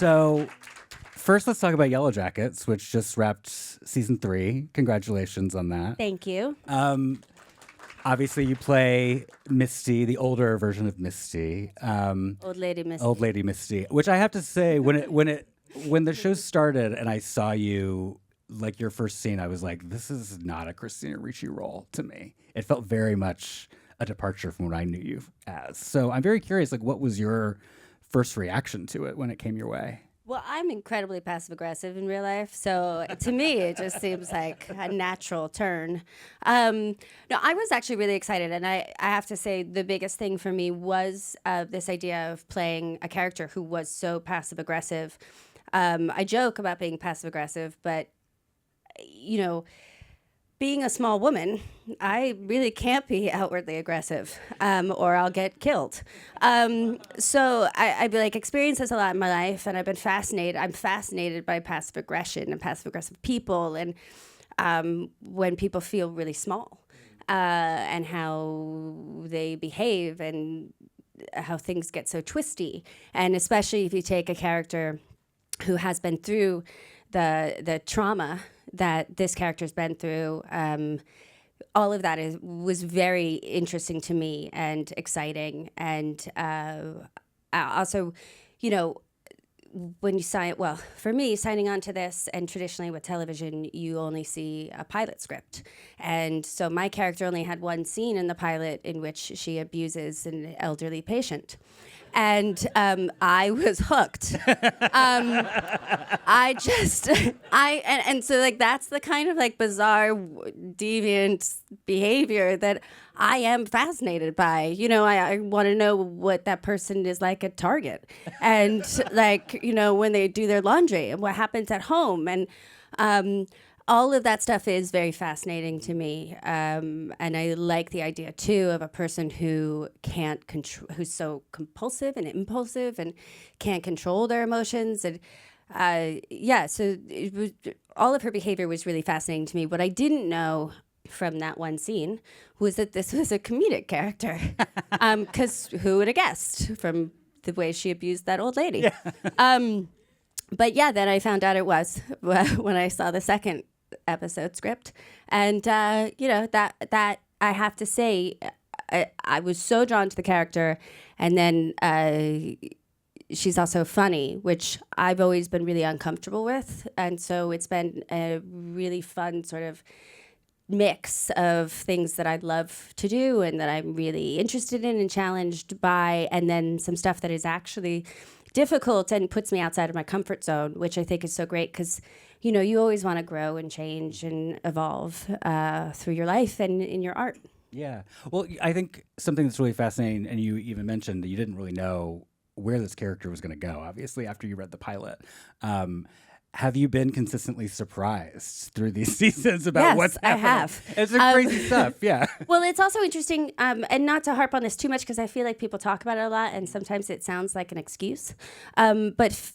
So first, let's talk about Yellowjackets, which just wrapped season 3. Congratulations on that. Thank you. Obviously, you play Misty, the older version of Misty. Old Lady Misty. Old Lady Misty, which I have to say, when the show started and I saw you, like your first scene, I was like, this is not a Christina Ricci role to me. It felt very much a departure from what I knew you as. So I'm very curious, like, what was your first reaction to it when it came your way? Well, I'm incredibly passive-aggressive in real life, so to me, it just seems like a natural turn. No, I was actually really excited, and I have to say the biggest thing for me was this idea of playing a character who was so passive-aggressive. I joke about being passive-aggressive, but, you know, being a small woman, I really can't be outwardly aggressive, or I'll get killed. So I've like experienced this a lot in my life, and I've been fascinated. I'm fascinated by passive aggression and passive aggressive people, and when people feel really small, and how they behave, and how things get so twisty. And especially if you take a character who has been through the trauma that this character's been through, all of that was very interesting to me and exciting. And also, you know, when you for me, signing on to this, and traditionally with television, you only see a pilot script. And so my character only had one scene in the pilot in which she abuses an elderly patient. And I was hooked. So like that's the kind of like bizarre, deviant behavior that I am fascinated by. You know, I want to know what that person is like at Target, and like, you know, when they do their laundry, and what happens at home, and all of that stuff is very fascinating to me, and I like the idea too of a person who can't control, who's so compulsive and impulsive and can't control their emotions, and so all of her behavior was really fascinating to me. What I didn't know from that one scene was that this was a comedic character, because who would have guessed from the way she abused that old lady? Yeah. But yeah, then I found out it was when I saw the second episode script, and you know, that I have to say, I was so drawn to the character, and then she's also funny, which I've always been really uncomfortable with, and so it's been a really fun sort of mix of things that I'd love to do and that I'm really interested in and challenged by, and then some stuff that is actually difficult and puts me outside of my comfort zone, which I think is so great, because you know, you always want to grow and change and evolve through your life and in your art. Yeah. Well, I think something that's really fascinating, and you even mentioned that you didn't really know where this character was going to go, obviously, after you read the pilot. Have you been consistently surprised through these seasons about what's happening? I have. It's crazy stuff, yeah. Well, it's also interesting, and not to harp on this too much, because I feel like people talk about it a lot, and sometimes it sounds like an excuse. But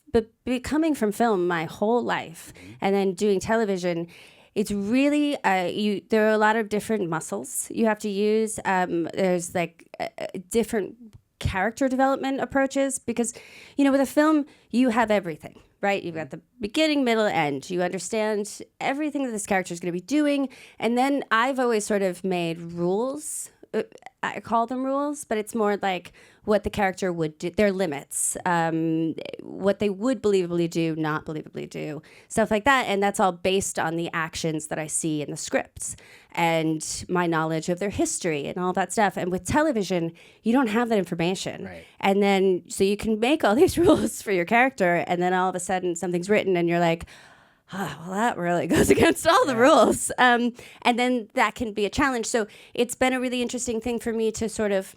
coming from film my whole life, and then doing television, it's really, there are a lot of different muscles you have to use. There's like different character development approaches, because, you know, with a film, you have everything. Right? You've got the beginning, middle, end. You understand everything that this character is going to be doing. And then I've always sort of made rules. I call them rules, but it's more like what the character would do, their limits, what they would believably do, not believably do, stuff like that. And that's all based on the actions that I see in the scripts and my knowledge of their history and all that stuff. And with television, you don't have that information. Right. And then, so you can make all these rules for your character, and then all of a sudden something's written and you're like, oh, well, that really goes against all the rules. And then that can be a challenge. So it's been a really interesting thing for me to sort of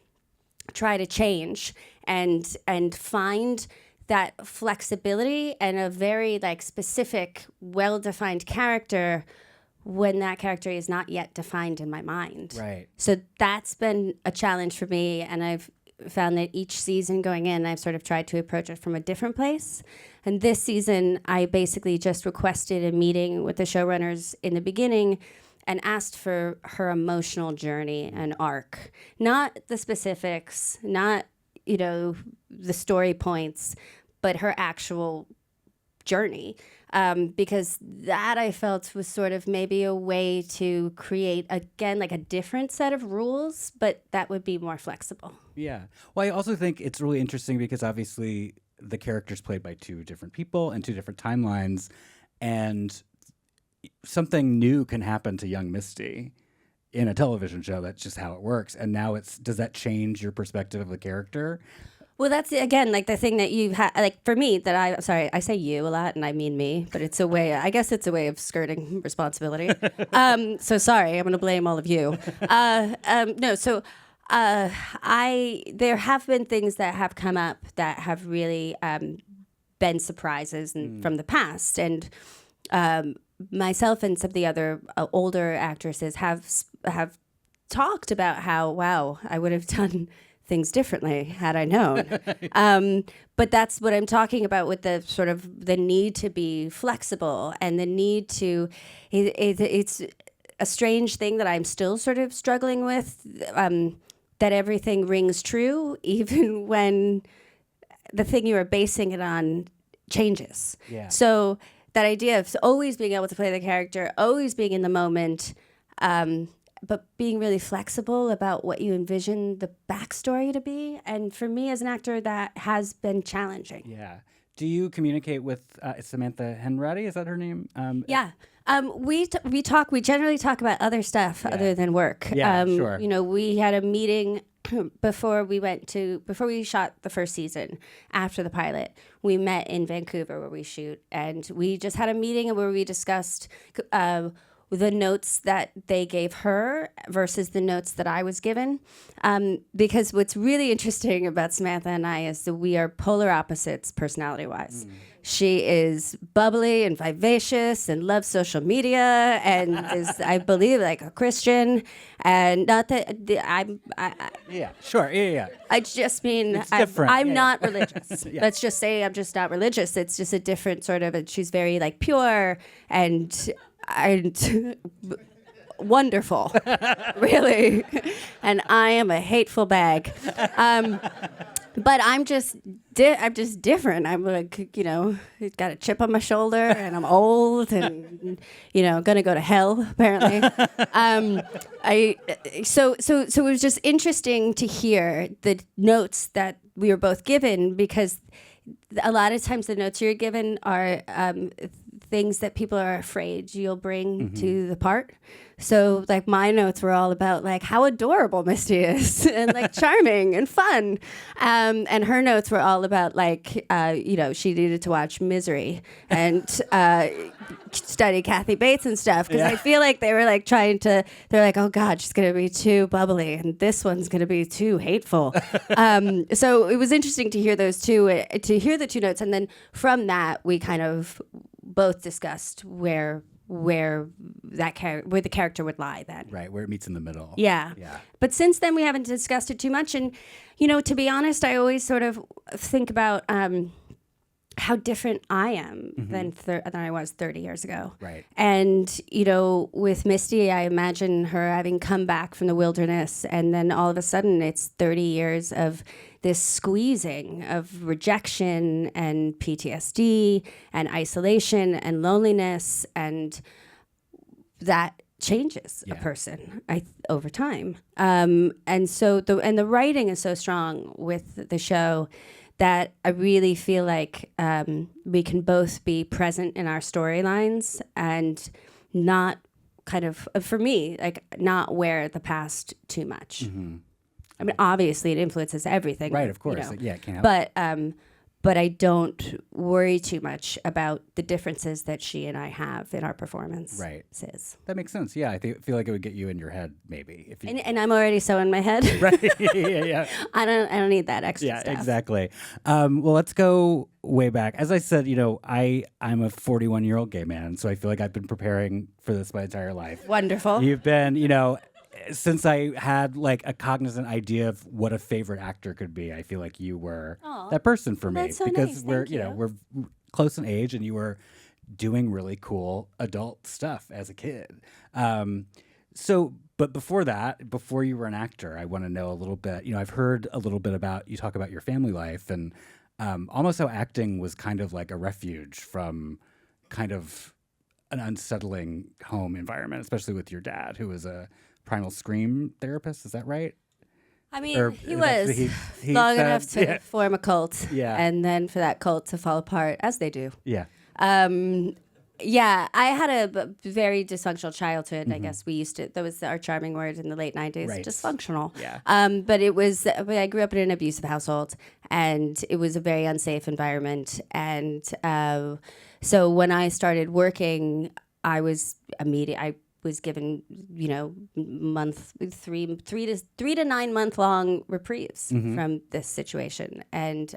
try to change and find that flexibility and a very like specific, well-defined character when that character is not yet defined in my mind. Right. So that's been a challenge for me, and I've found that each season going in, I've sort of tried to approach it from a different place. And this season, I basically just requested a meeting with the showrunners in the beginning and asked for her emotional journey and arc. Not the specifics, not, you know, the story points, but her actual journey, because that I felt was sort of maybe a way to create, again, like a different set of rules, but that would be more flexible. Yeah. Well, I also think it's really interesting because obviously the character's played by two different people and two different timelines, and something new can happen to young Misty in a television show. That's just how it works. And now does that change your perspective of the character? Well, that's again like the thing that you have, like for me, that I say you a lot and I mean me, but it's a way, I guess it's a way of skirting responsibility. So sorry, I'm going to blame all of you. No, so there have been things that have come up that have really been surprises from the past. And myself and some of the other older actresses have talked about how, wow, I would have done things differently had I known. But that's what I'm talking about with the sort of the need to be flexible and the need to, it's a strange thing that I'm still sort of struggling with, that everything rings true, even when the thing you are basing it on changes. Yeah. So that idea of always being able to play the character, always being in the moment, but being really flexible about what you envision the backstory to be. And for me as an actor, that has been challenging. Yeah. Do you communicate with Samantha Henratty? Is that her name? Yeah. We generally talk about other stuff other than work. Yeah, sure. You know, we had a meeting before we shot the first season, after the pilot. We met in Vancouver where we shoot, and we just had a meeting where we discussed the notes that they gave her versus the notes that I was given. Because what's really interesting about Samantha and I is that we are polar opposites personality-wise. She is bubbly and vivacious and loves social media and is, I believe, like a Christian. And not that Yeah, sure. Yeah. I just mean It's different. I'm Yeah. not religious. Yeah. Let's just say I'm just not religious. It's just a different sort of, she's very like pure and wonderful, really. And I am a hateful bag. But I'm just different. I'm like, you know, got a chip on my shoulder, and I'm old, and you know, gonna go to hell apparently. So it was just interesting to hear the notes that we were both given, because a lot of times the notes you're given are things that people are afraid you'll bring to the part. So like my notes were all about like how adorable Misty is and like charming and fun. And her notes were all about like, you know, she needed to watch Misery and study Kathy Bates and stuff. Because I feel like they were like they're like, oh God, she's going to be too bubbly and this one's going to be too hateful. So it was interesting to hear those two, to hear the two notes. And then from that, we kind of both discussed where the character would lie then. Right, where it meets in the middle. Yeah. But since then, we haven't discussed it too much. And, you know, to be honest, I always sort of think about how different I am than I was 30 years ago. Right. And, you know, with Misty, I imagine her having come back from the wilderness, and then all of a sudden it's 30 years of this squeezing of rejection and PTSD and isolation and loneliness, and that changes a person over time. And so the writing is so strong with the show that I really feel like we can both be present in our storylines and not kind of, for me, like not wear the past too much. I mean, obviously, it influences everything. Right, of course. You know. Yeah, it can't help. But I don't worry too much about the differences that she and I have in our performance. Right. That makes sense. Yeah, I feel like it would get you in your head, maybe. If you... and I'm already so in my head. Right. Yeah. I don't need that extra stuff. Yeah, exactly. Well, let's go way back. As I said, you know, I'm a 41-year-old gay man, so I feel like I've been preparing for this my entire life. Wonderful. You've been, you know, since I had like a cognizant idea of what a favorite actor could be, I feel like you were that person for me. That's so because nice. we're close in age, and you were doing really cool adult stuff as a kid. But before that, before you were an actor, I want to know a little bit. You know, I've heard a little bit about you talk about your family life, and almost how acting was kind of like a refuge from kind of an unsettling home environment, especially with your dad, who was a primal scream therapist. Is that right? I mean, Or he that's was what he long said? enough to Yeah. form a cult, Yeah. and then for that cult to fall apart, as they do. Yeah. Yeah, I had a very dysfunctional childhood. I guess we used to. That was our charming word in the late '90s. Right. Dysfunctional. Yeah. But it was. I grew up in an abusive household, and it was a very unsafe environment. And so when I started working, I was immediate. I was given, three to 9 month long reprieves from this situation, and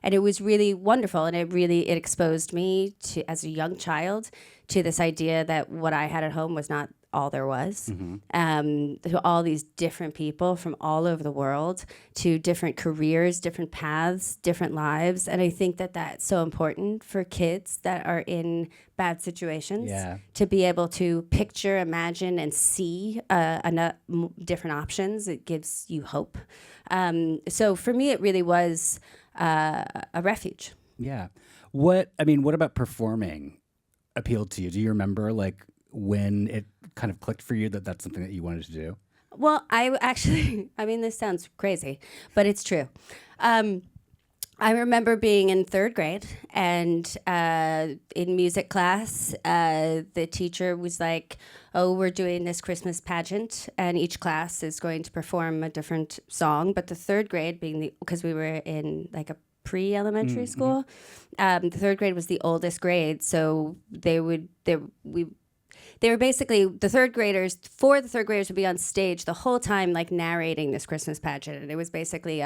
it was really wonderful, and it exposed me to, as a young child, to this idea that what I had at home was not all there was. To all these different people from all over the world, to different careers, different paths, different lives, and I think that that's so important for kids that are in bad situations. Yeah. To be able to picture, imagine, and see different options. It gives you hope. So for me, it really was a refuge. Yeah. What about performing appealed to you? Do you remember like when it kind of clicked for you that that's something that you wanted to do? Well, I actually, this sounds crazy, but it's true. I remember being in third grade, and in music class, the teacher was like, "Oh, we're doing this Christmas pageant, and each class is going to perform a different song." But the third grade, because we were in like a pre-elementary school, the third grade was the oldest grade, so they were basically the third graders. Four of the third graders would be on stage the whole time, like narrating this Christmas pageant, and it was basically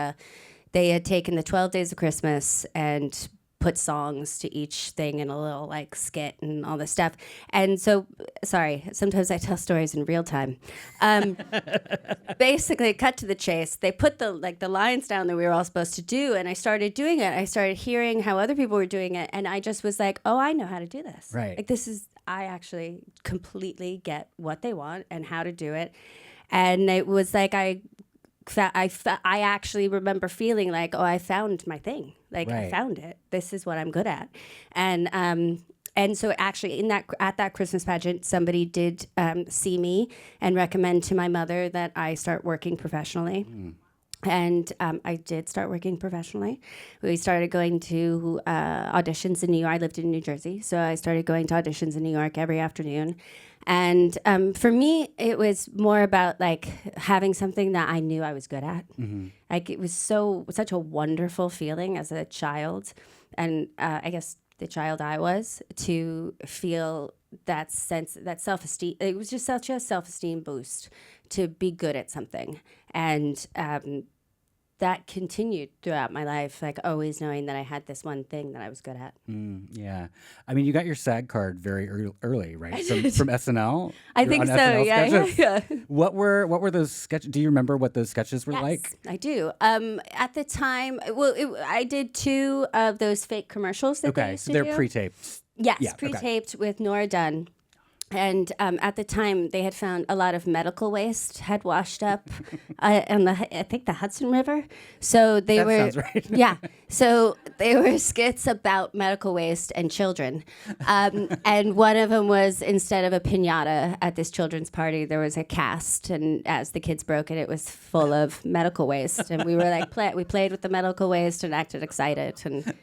they had taken the 12 Days of Christmas and put songs to each thing in a little like skit and all this stuff. And so, sorry, sometimes I tell stories in real time. Basically, cut to the chase. They put the lines down that we were all supposed to do, and I started doing it. I started hearing how other people were doing it, and I just was like, "Oh, I know how to do this. Right. Like I actually completely get what they want and how to do it." And it was like I actually remember feeling like, oh, I found my thing. Like, right. I found it. This is what I'm good at. And so actually at that Christmas pageant, somebody did see me and recommend to my mother that I start working professionally. And I did start working professionally. We started going to auditions in New York. I lived in New Jersey, so I started going to auditions in New York every afternoon. And for me, it was more about like having something that I knew I was good at. Like it was such a wonderful feeling as a child, and I guess the child I was, to feel that sense, that self-esteem. It was just such a self-esteem boost to be good at something, and that continued throughout my life, like always knowing that I had this one thing that I was good at. Yeah. I mean, you got your SAG card very early, right? From SNL? I You're think on so, SNL yeah. sketches? What were those sketches? Do you remember what those sketches were like? I do. At the time, I did 2 of those fake commercials that they used to they're do. pre-taped. Yes, Yeah, pre-taped with Nora Dunn. And at the time, they had found a lot of medical waste had washed up on I think the Hudson River. So they were, sounds right. Yeah. So they were skits about medical waste and children. And one of them was, instead of a piñata at this children's party, there was a cast, and as the kids broke it, it was full of medical waste. And we were like, we played with the medical waste and acted excited, and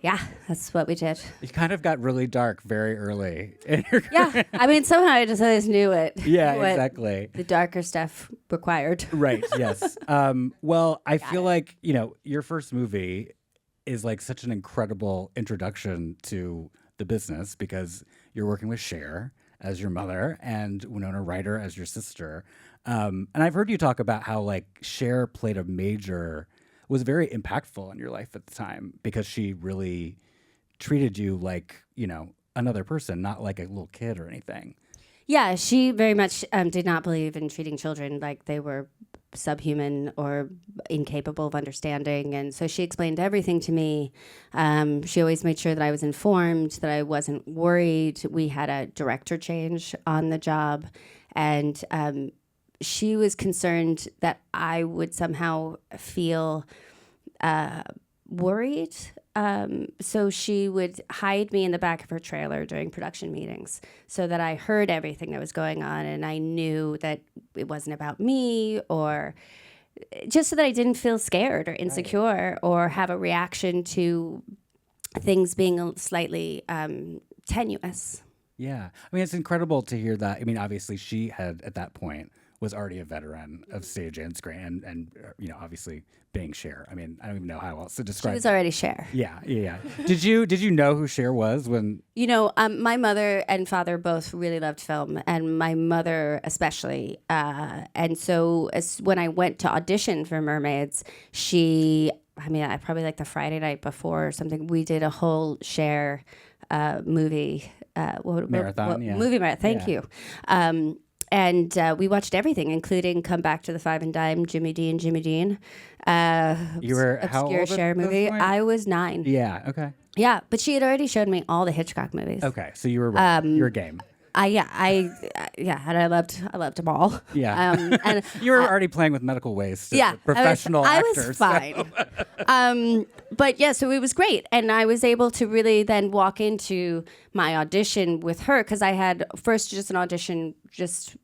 yeah, that's what we did. You kind of got really dark very early in your Yeah, I mean, somehow I just always knew it. Yeah, what exactly. The darker stuff required. Right, yes. Well, I feel like, your first movie is like such an incredible introduction to the business, because you're working with Cher as your mother and Winona Ryder as your sister. And I've heard you talk about how like Cher was very impactful in your life at the time, because she really treated you like, another person, not like a little kid or anything. Yeah, she very much did not believe in treating children like they were subhuman or incapable of understanding. And so she explained everything to me. She always made sure that I was informed, that I wasn't worried. We had a director change on the job, and she was concerned that I would somehow feel worried. So she would hide me in the back of her trailer during production meetings so that I heard everything that was going on and I knew that it wasn't about me, or just so that I didn't feel scared or insecure or have a reaction to things being slightly tenuous. Yeah. I mean, it's incredible to hear that. I mean, obviously she had at that point was already a veteran of stage and screen and obviously being Cher. I mean, I don't even know how else to describe She was already Cher. Yeah. Did you know who Cher was when? My mother and father both really loved film, and my mother especially. And so when I went to audition for Mermaids, I probably like the Friday night before or something, we did a whole Cher movie Marathon. Movie marathon. Thank you. And we watched everything, including Come Back to the Five and Dime, Jimmy Dean. You were how obscure old Cher at this movie. point? I was 9. Yeah. Okay. Yeah, but she had already showed me all the Hitchcock movies. Okay. So you were right. You were game. And I loved them all. Yeah. And you were already playing with medical waste. Yeah, Professional actors. I was fine. But yeah, so it was great. And I was able to really then walk into my audition with her, because I had first just an audition just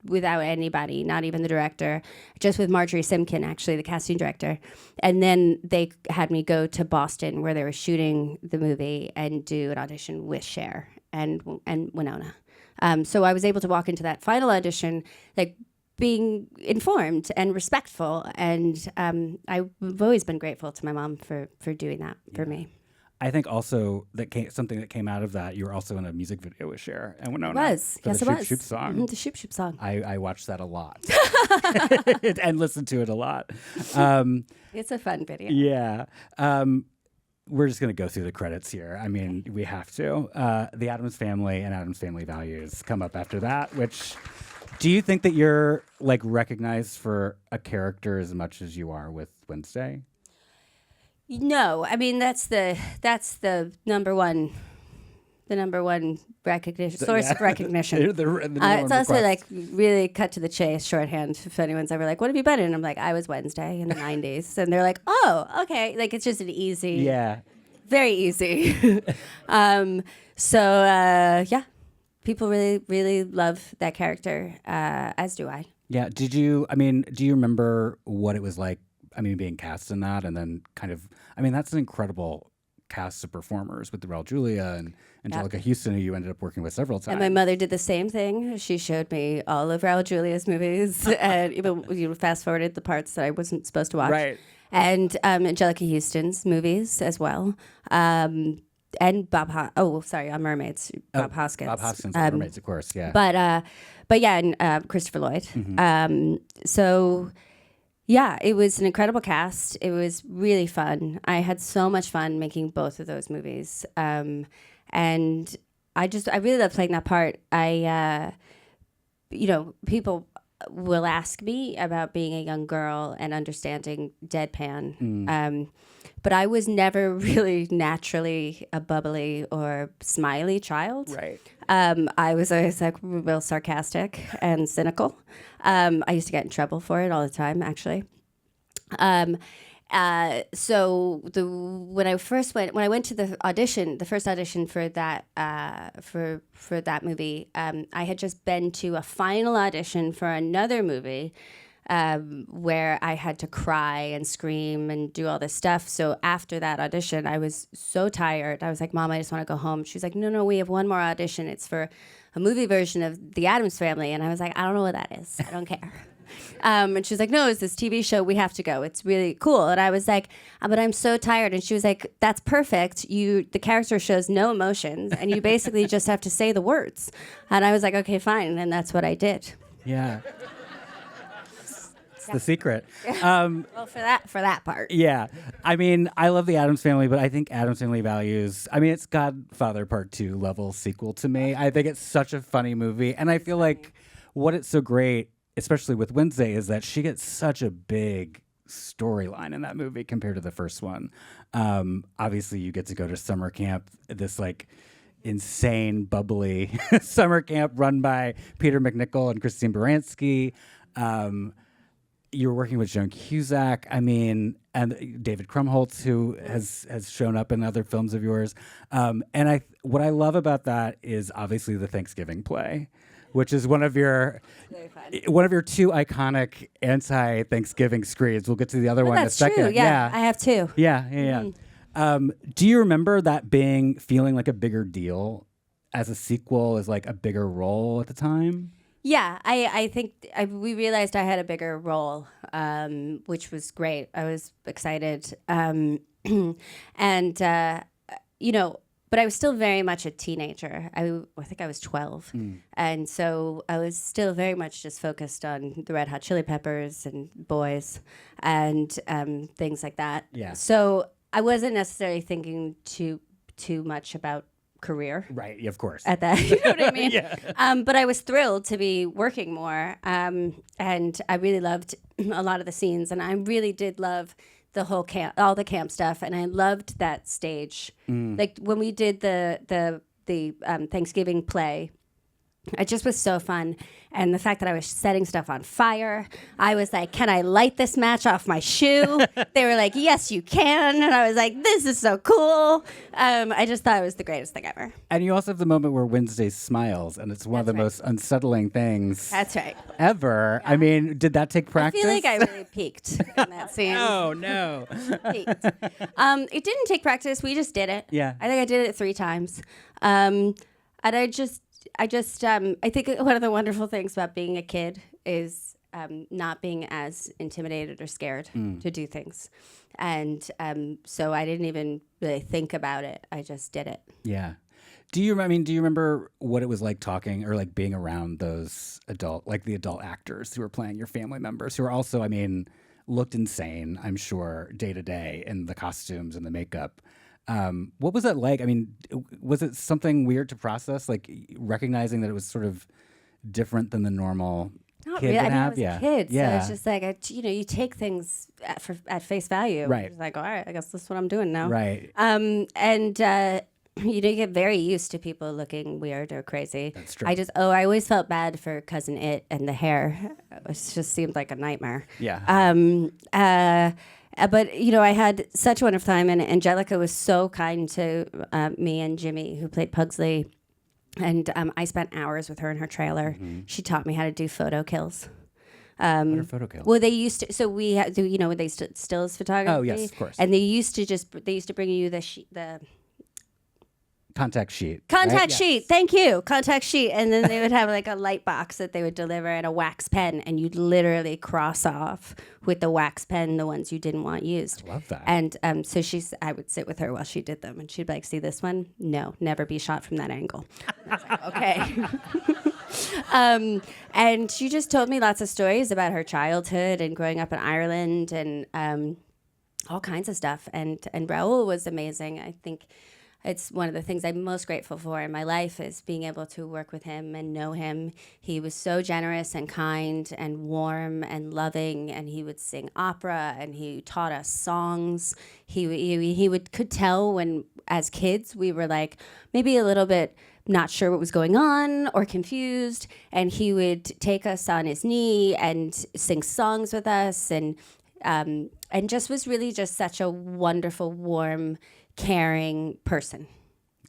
without anybody, not even the director, just with Marjorie Simkin, actually, the casting director. And then they had me go to Boston where they were shooting the movie and do an audition with Cher and Winona. So I was able to walk into that final audition, like, being informed and respectful. And I've always been grateful to my mom for doing that for me. I think also something that came out of that, you were also in a music video with Cher and Winona. It was. Yes, it was. Shoop song. Mm-hmm, the Shoop Shoop song. I watched that a lot and listened to it a lot. It's a fun video. Yeah. We're just going to go through the credits here. I mean, we have to. The Addams Family and Addams Family Values come up after that, which... Do you think that you're like recognized for a character as much as you are with Wednesday? No, I mean that's the number one recognition source of recognition. It's also like really cut to the chase, shorthand. If anyone's ever like, "What have you been in?" I'm like, "I was Wednesday in the '90s," and they're like, "Oh, okay." Like it's just an easy, very easy. Yeah. People really, really love that character, as do I. Yeah. Do you remember what it was like, being cast in that? And then that's an incredible cast of performers with Raul Julia and Angelica Houston, who you ended up working with several times. And my mother did the same thing. She showed me all of Raul Julia's movies and even fast forwarded the parts that I wasn't supposed to watch. Right. And Angelica Houston's movies as well. And on Mermaids, Bob Hoskins. Bob Hoskins on Mermaids, of course, yeah. But yeah, and Christopher Lloyd. Mm-hmm. So yeah, it was an incredible cast. It was really fun. I had so much fun making both of those movies. And I really love playing that part. People will ask me about being a young girl and understanding deadpan. But I was never really naturally a bubbly or smiley child. Right. I was always like real sarcastic and cynical. I used to get in trouble for it all the time, actually. So when I went to the first audition for that for that movie, I had just been to a final audition for another movie. Where I had to cry and scream and do all this stuff. So after that audition, I was so tired. I was like, "Mom, I just want to go home." She was like, No, we have one more audition. It's for a movie version of The Addams Family. And I was like, "I don't know what that is. I don't care." And she was like, "No, it's this TV show. We have to go. It's really cool." And I was like, "But I'm so tired." And she was like, "That's perfect. The character shows no emotions, and you basically just have to say the words." And I was like, "Okay, fine." And that's what I did. Yeah. The secret. Well, for that part. Yeah. I love The Addams Family, but I think Addams Family Values, it's Godfather Part 2 level sequel to me. I think it's such a funny movie. And I feel like what it's so great, especially with Wednesday, is that she gets such a big storyline in that movie compared to the first one. Obviously, you get to go to summer camp, this like insane, bubbly summer camp run by Peter McNichol and Christine Baranski. you're working with Joan Cusack. I mean, and David Krumholtz, who has shown up in other films of yours. And what I love about that is obviously the Thanksgiving play, which is one of your two iconic anti-Thanksgiving screens. We'll get to the other one in a second. True. Yeah, I have two. Yeah. Do you remember that feeling like a bigger deal as a sequel, as like a bigger role at the time? Yeah, I think we realized I had a bigger role, which was great. I was excited. And, but I was still very much a teenager. I think I was 12. And so I was still very much just focused on the Red Hot Chili Peppers and boys and things like that. Yeah. So I wasn't necessarily thinking too much about career. Right, of course. At that, you know what I mean? Yeah. But I was thrilled to be working more. And I really loved a lot of the scenes. And I really did love the whole camp, all the camp stuff. And I loved that stage. Like when we did the Thanksgiving play, it just was so fun. And the fact that I was setting stuff on fire, I was like, can I light this match off my shoe? They were like, yes, you can. And I was like, this is so cool. I just thought it was the greatest thing ever. And you also have the moment where Wednesday smiles, and it's one of the most unsettling things That's right. ever. Yeah. I mean, did that take practice? I feel like I really peaked in that scene. Oh, no. Peaked. It didn't take practice. We just did it. Yeah. I think I did it 3 times. And I think one of the wonderful things about being a kid is not being as intimidated or scared to do things. And so I didn't even really think about it. I just did it. Yeah. Do you remember what it was like talking or like being around those the adult actors who were playing your family members, who are also, looked insane, I'm sure, day to day in the costumes and the makeup? What was that like? I mean, was it something weird to process, like recognizing that it was sort of different than the normal Not kid really. would have? I was a kid, so it's just like, you take things at face value. Right. It's like, all right, I guess this is what I'm doing now. Right. You get very used to people looking weird or crazy. That's true. I always felt bad for Cousin It and the hair. It just seemed like a nightmare. Yeah. But, I had such a wonderful time, and Angelica was so kind to me and Jimmy, who played Pugsley. And I spent hours with her in her trailer. Mm-hmm. She taught me how to do photo kills. What are photo kills? Well, they used to, so we had, when they stills photography. Oh, yes, of course. And they used to bring you the contact sheet. Contact right? sheet. Yes. Thank you. Contact sheet. And then they would have like a light box that they would deliver and a wax pen. And you'd literally cross off with the wax pen the ones you didn't want used. I love that. And so I would sit with her while she did them. And she'd be like, see this one? No, never be shot from that angle. I was like, okay. And she just told me lots of stories about her childhood and growing up in Ireland and all kinds of stuff. And Raoul was amazing. I think it's one of the things I'm most grateful for in my life is being able to work with him and know him. He was so generous and kind and warm and loving, and he would sing opera and he taught us songs. He could tell when, as kids, we were like maybe a little bit not sure what was going on or confused, and he would take us on his knee and sing songs with us and just was really just such a wonderful, warm, caring person.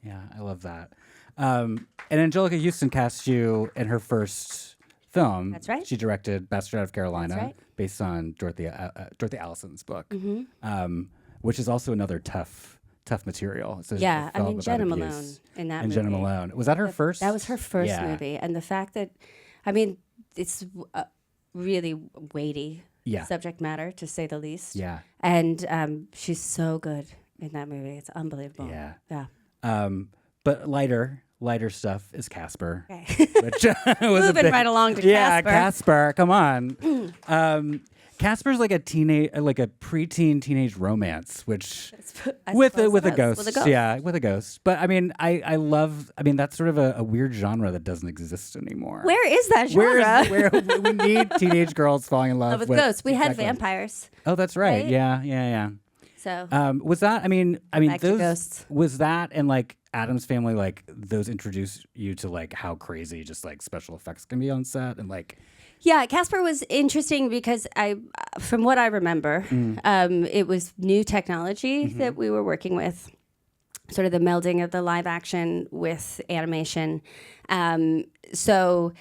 Yeah, I love that. And Angelica Houston cast you in her first film. That's right. She directed Bastard Out of Carolina, That's right. based on Dorothy Allison's book, which is also another tough material. It's Yeah, a film Jenna about Malone abuse. in that and movie. Jenna Malone. Was that her first? That was her first Yeah. movie. And the fact that, it's a really weighty subject matter, to say the least. Yeah. And she's so good in that movie. It's unbelievable. Yeah. Yeah. But lighter stuff is Casper. Okay. Which was Moving right along to yeah, Casper. Casper. Come on. Casper's like a preteen teenage romance, which with a ghost. Yeah, with a ghost. But I love. That's sort of a weird genre that doesn't exist anymore. Where is that genre? Where we need teenage girls falling in love with ghosts. We had vampires. Oh, that's right. Right? Yeah. So was that? back to those ghosts. Was that and like Addams Family, like those introduced you to like how crazy just like special effects can be on set and like. Yeah, Casper was interesting because from what I remember, it was new technology that we were working with, sort of the melding of the live action with animation. So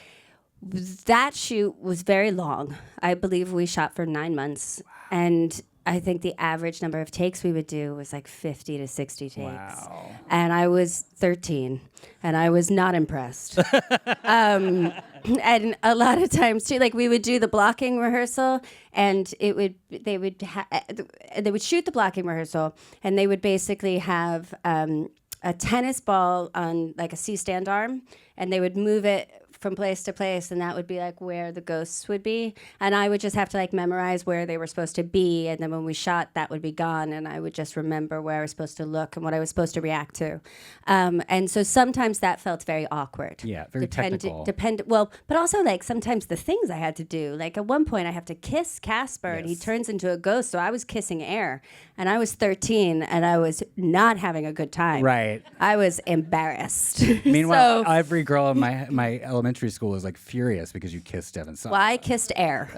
that shoot was very long. I believe we shot for 9 months, and I think the average number of takes we would do was like 50 to 60 takes. Wow. And I was 13, and I was not impressed. And a lot of times too, like we would do the blocking rehearsal, and they would shoot the blocking rehearsal, and they would basically have a tennis ball on like a C-stand arm, and they would move it from place to place, and that would be like where the ghosts would be, and I would just have to like memorize where they were supposed to be, and then when we shot, that would be gone, and I would just remember where I was supposed to look and what I was supposed to react to, and so sometimes that felt very awkward. Yeah, very technical. Well, but also like sometimes the things I had to do, like at one point I have to kiss Casper, and he turns into a ghost, so I was kissing air, and I was 13, and I was not having a good time. Right. I was embarrassed. Meanwhile, every girl in my elementary school was like furious because you kissed Devin Sawa. Well, I kissed air,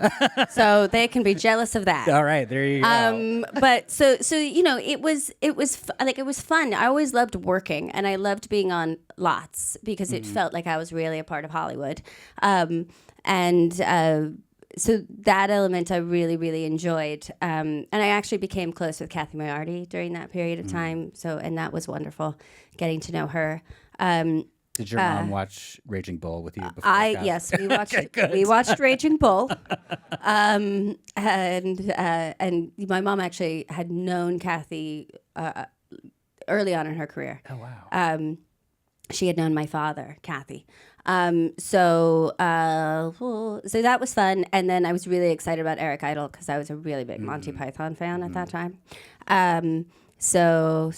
so they can be jealous of that. All right, there you go. But so you know, it was fun. I always loved working, and I loved being on lots because it felt like I was really a part of Hollywood. So that element I really, really enjoyed. And I actually became close with Kathy Moriarty during that period of time. And that was wonderful, getting to know her. Did your mom watch Raging Bull with you before? Yes, we watched we watched Raging Bull. And my mom actually had known Kathy early on in her career. Oh, wow. She had known my father, Kathy. So that was fun. And then I was really excited about Eric Idle because I was a really big Monty Python fan at that time. So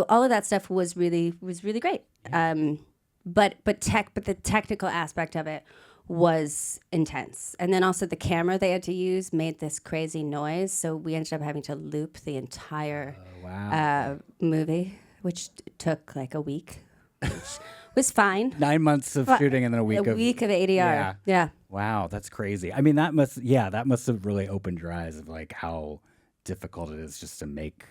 all of that stuff was really great. But the technical aspect of it was intense. And then also the camera they had to use made this crazy noise. So we ended up having to loop the entire movie, which took like a week, which was fine. 9 months of shooting and then a week of ADR. Yeah. Wow, that's crazy. I mean, that must have really opened your eyes of like how difficult it is just to make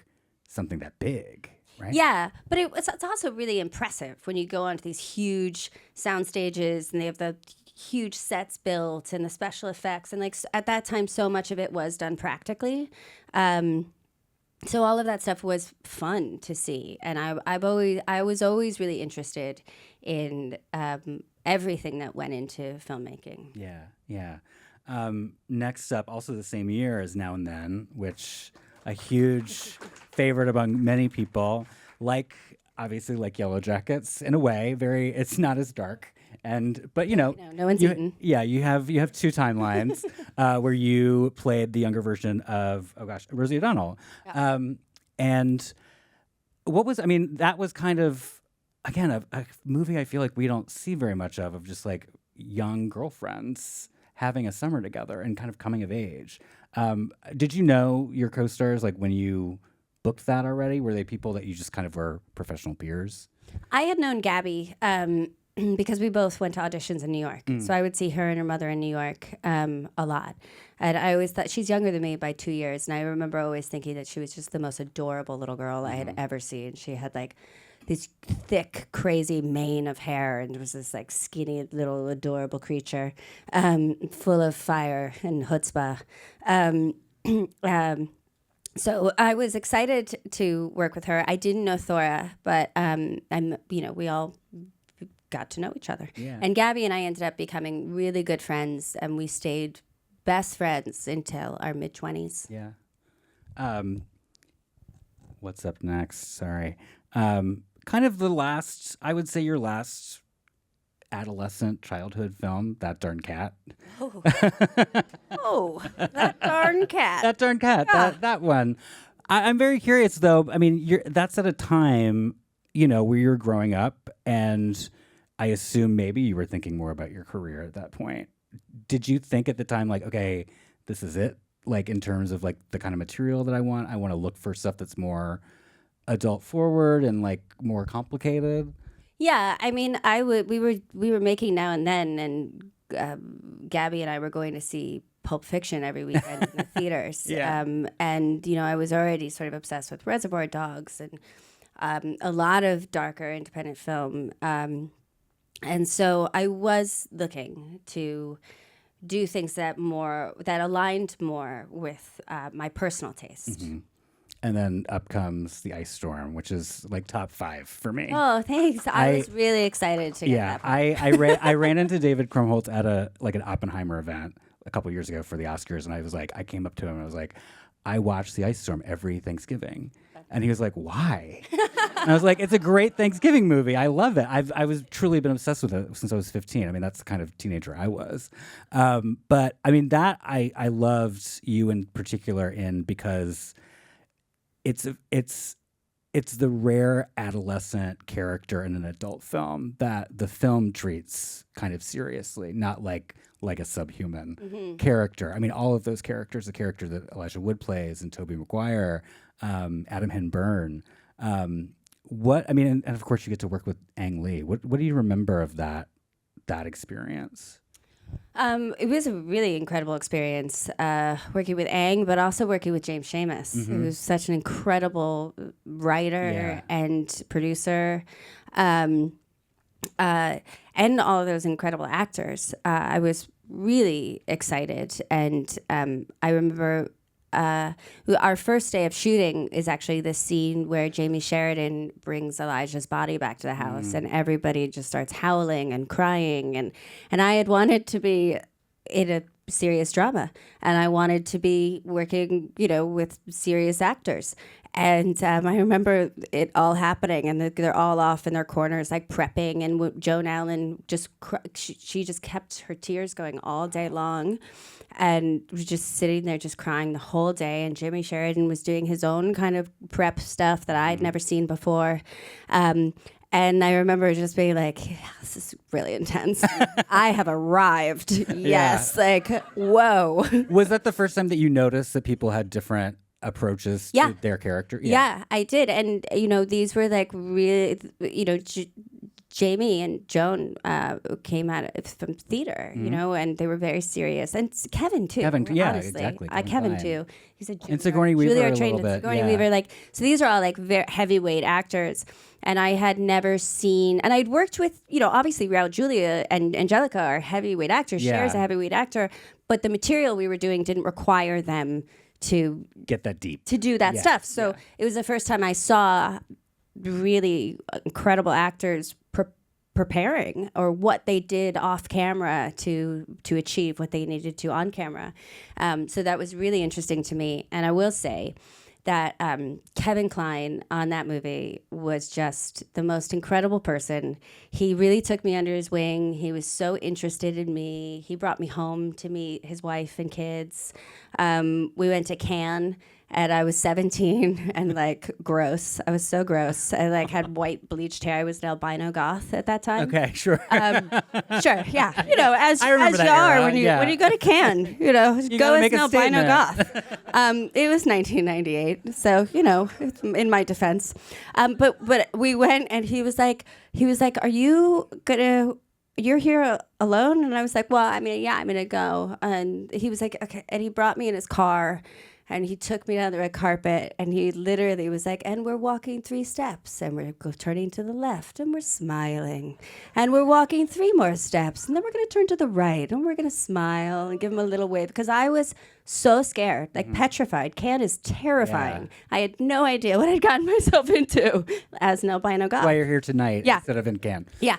something that big. Right? Yeah, but it's also really impressive when you go onto these huge sound stages and they have the huge sets built and the special effects, and like at that time so much of it was done practically. So all of that stuff was fun to see, and I was always really interested in everything that went into filmmaking. Yeah. Next up, also the same year as Now and Then, which a huge favorite among many people, obviously like Yellowjackets in a way. It's not as dark, but no one's eaten. Yeah, you have two timelines where you played the younger version of Rosie O'Donnell, and that was kind of again a movie I feel like we don't see very much of just like young girlfriends having a summer together and kind of coming of age. Did you know your co-stars like when you booked that already? Were they people that you just kind of were professional peers? I had known Gabby because we both went to auditions in New York. So I would see her and her mother in New York a lot. And I always thought she's younger than me by 2 years. And I remember always thinking that she was just the most adorable little girl I had ever seen. She had like this thick, crazy mane of hair, and was this like skinny little adorable creature, full of fire and chutzpah. So I was excited to work with her. I didn't know Thora, but we all got to know each other. Yeah. And Gabby and I ended up becoming really good friends, and we stayed best friends until our mid-20s. Yeah. What's up next? Sorry. Kind of I would say your last adolescent childhood film, That Darn Cat. That darn cat. That darn cat. Yeah. That one. I'm very curious, though. I mean, that's at a time, where you're growing up, and I assume maybe you were thinking more about your career at that point. Did you think at the time, like, okay, this is it? Like, in terms of, like, the kind of material that I want to look for stuff that's more adult forward and, like, more complicated? Yeah, I mean, we were making Now and Then, and Gabby and I were going to see Pulp Fiction every weekend in the theaters. Yeah. And, I was already sort of obsessed with Reservoir Dogs and a lot of darker independent film. And so I was looking to do things that aligned more with my personal taste. Mm-hmm. And then up comes The Ice Storm, which is like top 5 for me. Oh, thanks. I was really excited to get that. I ran into David Krumholtz at an Oppenheimer event a couple years ago for the Oscars, and I came up to him and I was like, I watch The Ice Storm every Thanksgiving. And he was like, why? And I was like, it's a great Thanksgiving movie. I love it. I was truly been obsessed with it since I was 15. I mean, that's the kind of teenager I was. But I mean, that I loved you in particular in because it's the rare adolescent character in an adult film that the film treats kind of seriously, not like a subhuman character. I mean, all of those characters, the character that Elijah Wood plays and Tobey Maguire, Adam Hinburn, and of course you get to work with Ang Lee. What do you remember of that experience? It was a really incredible experience working with Ang, but also working with James Schamus, who's such an incredible writer and producer, and all of those incredible actors. I was really excited, and I remember our first day of shooting is actually the scene where Jamie Sheridan brings Elijah's body back to the house, and everybody just starts howling and crying, and I had wanted to be in a serious drama, and I wanted to be working, with serious actors. And I remember it all happening, and they're all off in their corners, like prepping. And Joan Allen she just kept her tears going all day long, and was just sitting there, just crying the whole day. And Jimmy Sheridan was doing his own kind of prep stuff that I'd never seen before. And I remember just being like, yeah, this is really intense. I have arrived. Yes, like, whoa. Was that the first time that you noticed that people had different approaches to their character? Yeah, I did. And, these were like really, Jamie and Joan came at it from theater, and they were very serious. And Kevin, too. Honestly. Exactly. Kevin, too. He's a and Sigourney Weaver Juilliard a trained little bit. Sigourney Weaver. So these are all like very heavyweight actors. And I had never seen, and I'd worked with, obviously Raul Julia and Angelica are heavyweight actors. Cher's a heavyweight actor. But the material we were doing didn't require them to get that deep, to do that stuff. So it was the first time I saw really incredible actors preparing, or what they did off camera to achieve what they needed to on camera. So that was really interesting to me. And I will say that Kevin Kline on that movie was just the most incredible person. He really took me under his wing. He was so interested in me. He brought me home to meet his wife and kids. We went to Cannes, and I was 17 and gross. I was so gross. I had white bleached hair. I was an albino goth at that time. Okay, sure. Sure, yeah. As you era, are when you go to Cannes, go as an albino goth. It was 1998, so it's in my defense. But we went, and he was like, "Are you you're here alone?" And I was like, "Well, I'm gonna go." And he was like, "Okay," and he brought me in his car. And he took me down the red carpet, and he literally was like, and we're walking 3 steps, and we're turning to the left, and we're smiling. And we're walking 3 more steps, and then we're going to turn to the right, and we're going to smile and give him a little wave. Because I was so scared, petrified. Cannes is terrifying. Yeah. I had no idea what I'd gotten myself into as an albino goth. That's why you're here tonight instead of in Cannes. Yeah.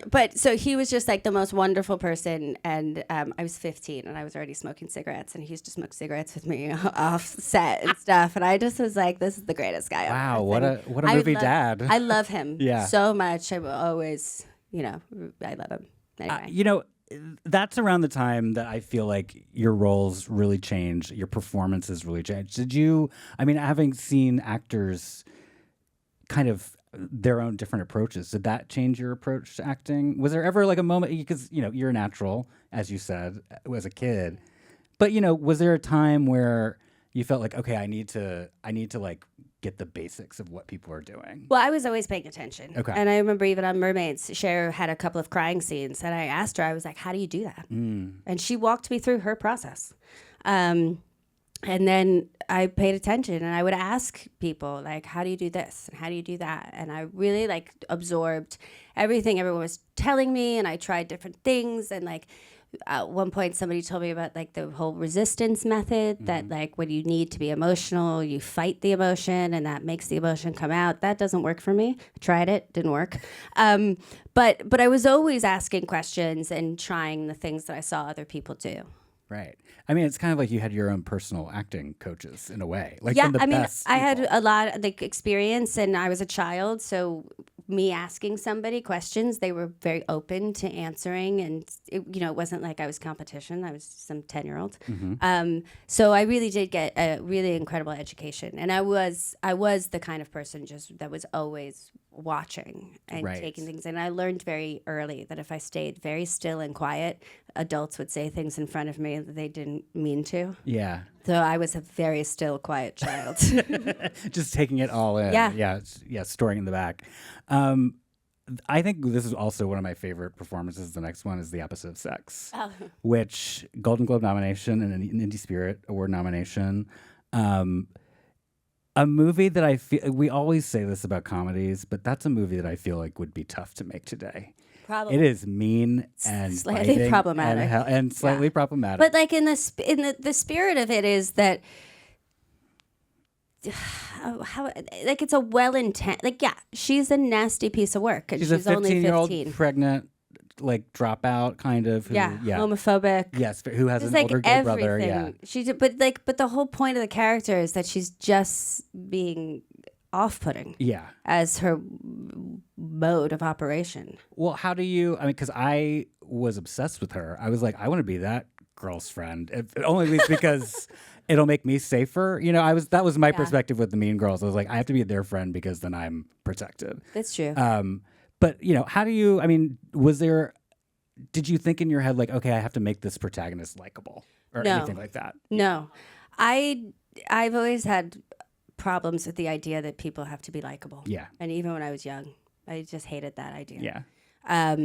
But so he was just like the most wonderful person. And I was 15, and I was already smoking cigarettes, and he used to smoke cigarettes with me off set and stuff. And I just was like, this is the greatest guy ever. Wow, what a movie dad. I love him so much. I will always, I love him. Anyway. That's around the time that I feel like your roles really changed, your performances really changed. Did you, having seen actors kind of their own different approaches, did that change your approach to acting? Was there ever a moment, because, you're a natural, as you said, as a kid, but, was there a time where You felt like, okay, I need to like get the basics of what people are doing. Well, I was always paying attention. Okay. And I remember even on Mermaids, Cher had a couple of crying scenes, and I asked her, I was like, how do you do that? And she walked me through her process. And then I paid attention, and I would ask people, like, how do you do this? And how do you do that? And I really, like, absorbed everything everyone was telling me, and I tried different things. And, like, at one point, somebody told me about, like, the whole resistance method, that, like, when you need to be emotional, you fight the emotion, and that makes the emotion come out. That doesn't work for me. I tried it. Didn't work. But I was always asking questions and trying the things that I saw other people do. Right. I mean, it's kind of like you had your own personal acting coaches in a way. Like Yeah, from the I mean, best I had people. a lot of like experience, and I was a child, so me asking somebody questions, they were very open to answering, and it wasn't like I was competition. I was some 10-year-old. So I really did get a really incredible education, and I was the kind of person just that was always watching and Right. taking things in. I learned very early that if I stayed very still and quiet, adults would say things in front of me that they didn't mean to. Yeah. So I was a very still, quiet child. Just taking it all in. Yeah. Yeah. Storing in the back. I think this is also one of my favorite performances. The next one is The Opposite of Sex, which Golden Globe nomination and an Indie Spirit Award nomination. A movie that I feel, we always say this about comedies, but that's a movie that I feel like would be tough to make today. Probably. It is mean and Slightly biting problematic. and slightly problematic. But like in the spirit of it is that how like it's a well-intent, like, yeah, she's a nasty piece of work, and she's she's a only 15-year-old 15. pregnant, like, dropout kind of. Who, Homophobic. Yes, who has It's an like older gay everything. brother. Yeah. But the whole point of the character is that she's just being off-putting. Yeah. As her mode of operation. Well, how do you? I mean, because I was obsessed with her. I was like, I want to be that girl's friend, if only at least because it'll make me safer. That was my perspective with the Mean Girls. I was like, I have to be their friend because then I'm protected. That's true. But how do you? I mean, did you think in your head like, okay, I have to make this protagonist likable or anything like that? No, I've always had problems with the idea that people have to be likable. Yeah. And even when I was young, I just hated that idea. Yeah.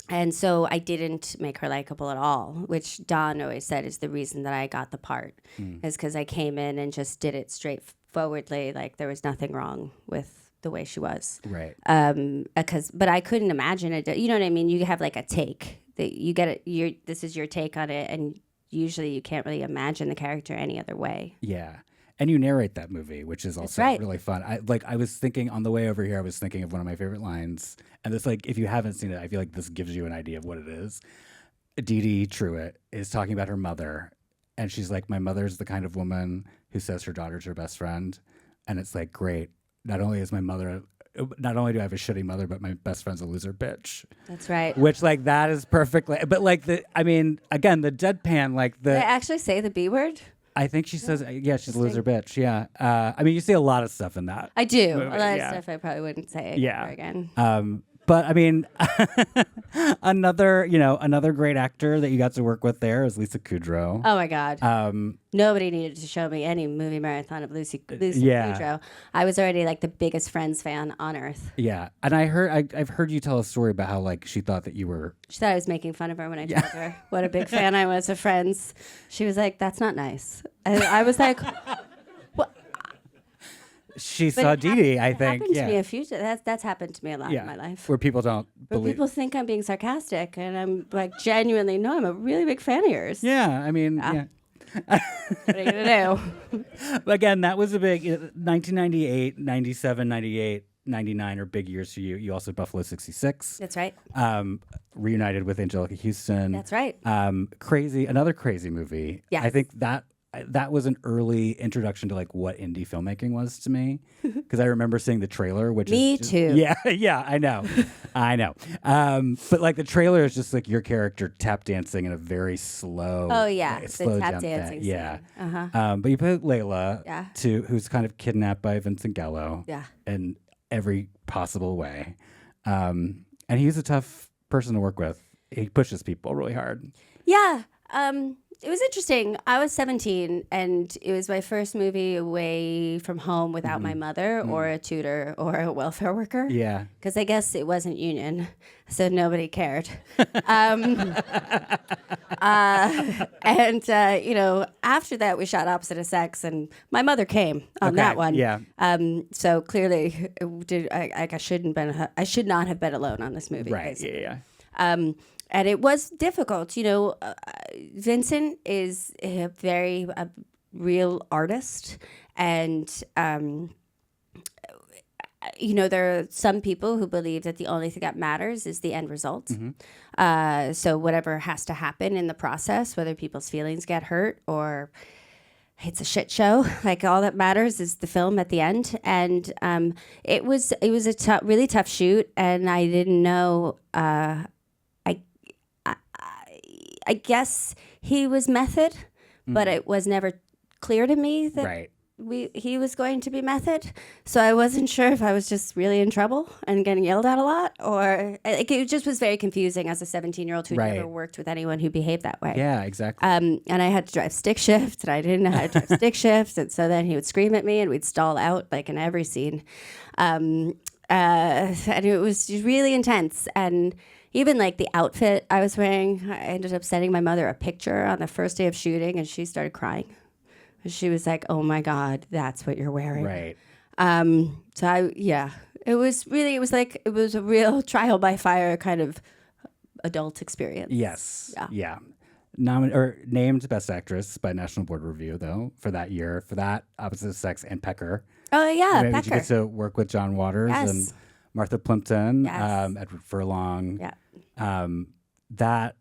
And so I didn't make her likable at all, which Don always said is the reason that I got the part, is because I came in and just did it straightforwardly, like there was nothing wrong with the way she was. Right. But I couldn't imagine it. You know what I mean? You have like a take that you get it. This is your take on it, and usually you can't really imagine the character any other way. Yeah. And you narrate that movie, which is also right. really fun. I was thinking on the way over here, I was thinking of one of my favorite lines. And it's like, if you haven't seen it, I feel like this gives you an idea of what it is. Dee Dee Truitt is talking about her mother. And she's like, my mother's the kind of woman who says her daughter's her best friend. And it's like, great. Not only do I have a shitty mother, but my best friend's a loser bitch. That's right. Which, like, that is perfectly. But, like, again, the deadpan, like the. Did I actually say the B word? I think she says, yeah, she's a loser bitch. Yeah. I mean, you see a lot of stuff in that. I do. movie, A lot yeah. of stuff I probably wouldn't say Yeah. ever again. But I mean, another great actor that you got to work with there is Lisa Kudrow. Oh my God. Nobody needed to show me any movie marathon of Lucy Yeah. Kudrow. I was already like the biggest Friends fan on earth. Yeah, and I've heard you tell a story about how like she thought that you were. She thought I was making fun of her when I told her what a big fan I was of Friends. She was like, "That's not nice." And I was like, "What?" She saw Dee Dee, I think. Happened Yeah. to me a few. That's happened to me a lot in my life. Where people don't But believe. people think I'm being sarcastic, and I'm like genuinely, no, I'm a really big fan of yours. Yeah, I mean, yeah. What are you gonna do? But again, that was a big 1998, 97, 98, 99 are big years for you. You also Buffalo 66. That's right. Reunited with Angelica Houston. That's right. Another crazy movie. Yes. I think that was an early introduction to like what indie filmmaking was to me, because I remember seeing the trailer, which Me is just, too. Yeah, I know. But like the trailer is just like your character tap dancing in a very slow. Oh yeah, the slow tap jump dancing. thing. Yeah. Scene. Uh-huh. But you put Layla, Yeah. who's kind of kidnapped by Vincent Gallo. Yeah. In every possible way, and he's a tough person to work with. He pushes people really hard. Yeah. It was interesting. I was 17, and it was my first movie away from home without my mother or a tutor or a welfare worker. Yeah. Because I guess it wasn't union, so nobody cared. And after that, we shot Opposite of Sex, and my mother came on that one. Yeah. So clearly, I should not have been alone on this movie. Right. Basically. Yeah. And it was difficult. Vincent is a very real artist. And, there are some people who believe that the only thing that matters is the end result. Mm-hmm. So whatever has to happen in the process, whether people's feelings get hurt or it's a shit show, like all that matters is the film at the end. And it was a really tough shoot. And I didn't know... I guess he was method, but it was never clear to me that he was going to be method. So I wasn't sure if I was just really in trouble and getting yelled at a lot, or it just was very confusing as a 17-year-old who never worked with anyone who behaved that way. Yeah, exactly. And I had to drive stick shift, and I didn't know how to drive stick shift, and so then he would scream at me, and we'd stall out like in every scene. And it was really intense. And even like the outfit I was wearing, I ended up sending my mother a picture on the first day of shooting, and she started crying. She was like, "Oh my God, that's what you're wearing." Right. It was a real trial by fire kind of adult experience. Yes. Yeah. Named Best Actress by National Board Review, though, for that year, for that, Opposite of Sex, and Pecker. Oh, yeah, Did Pecker. you get to work with John Waters and Martha Plimpton, Edward Furlong? Yeah. That,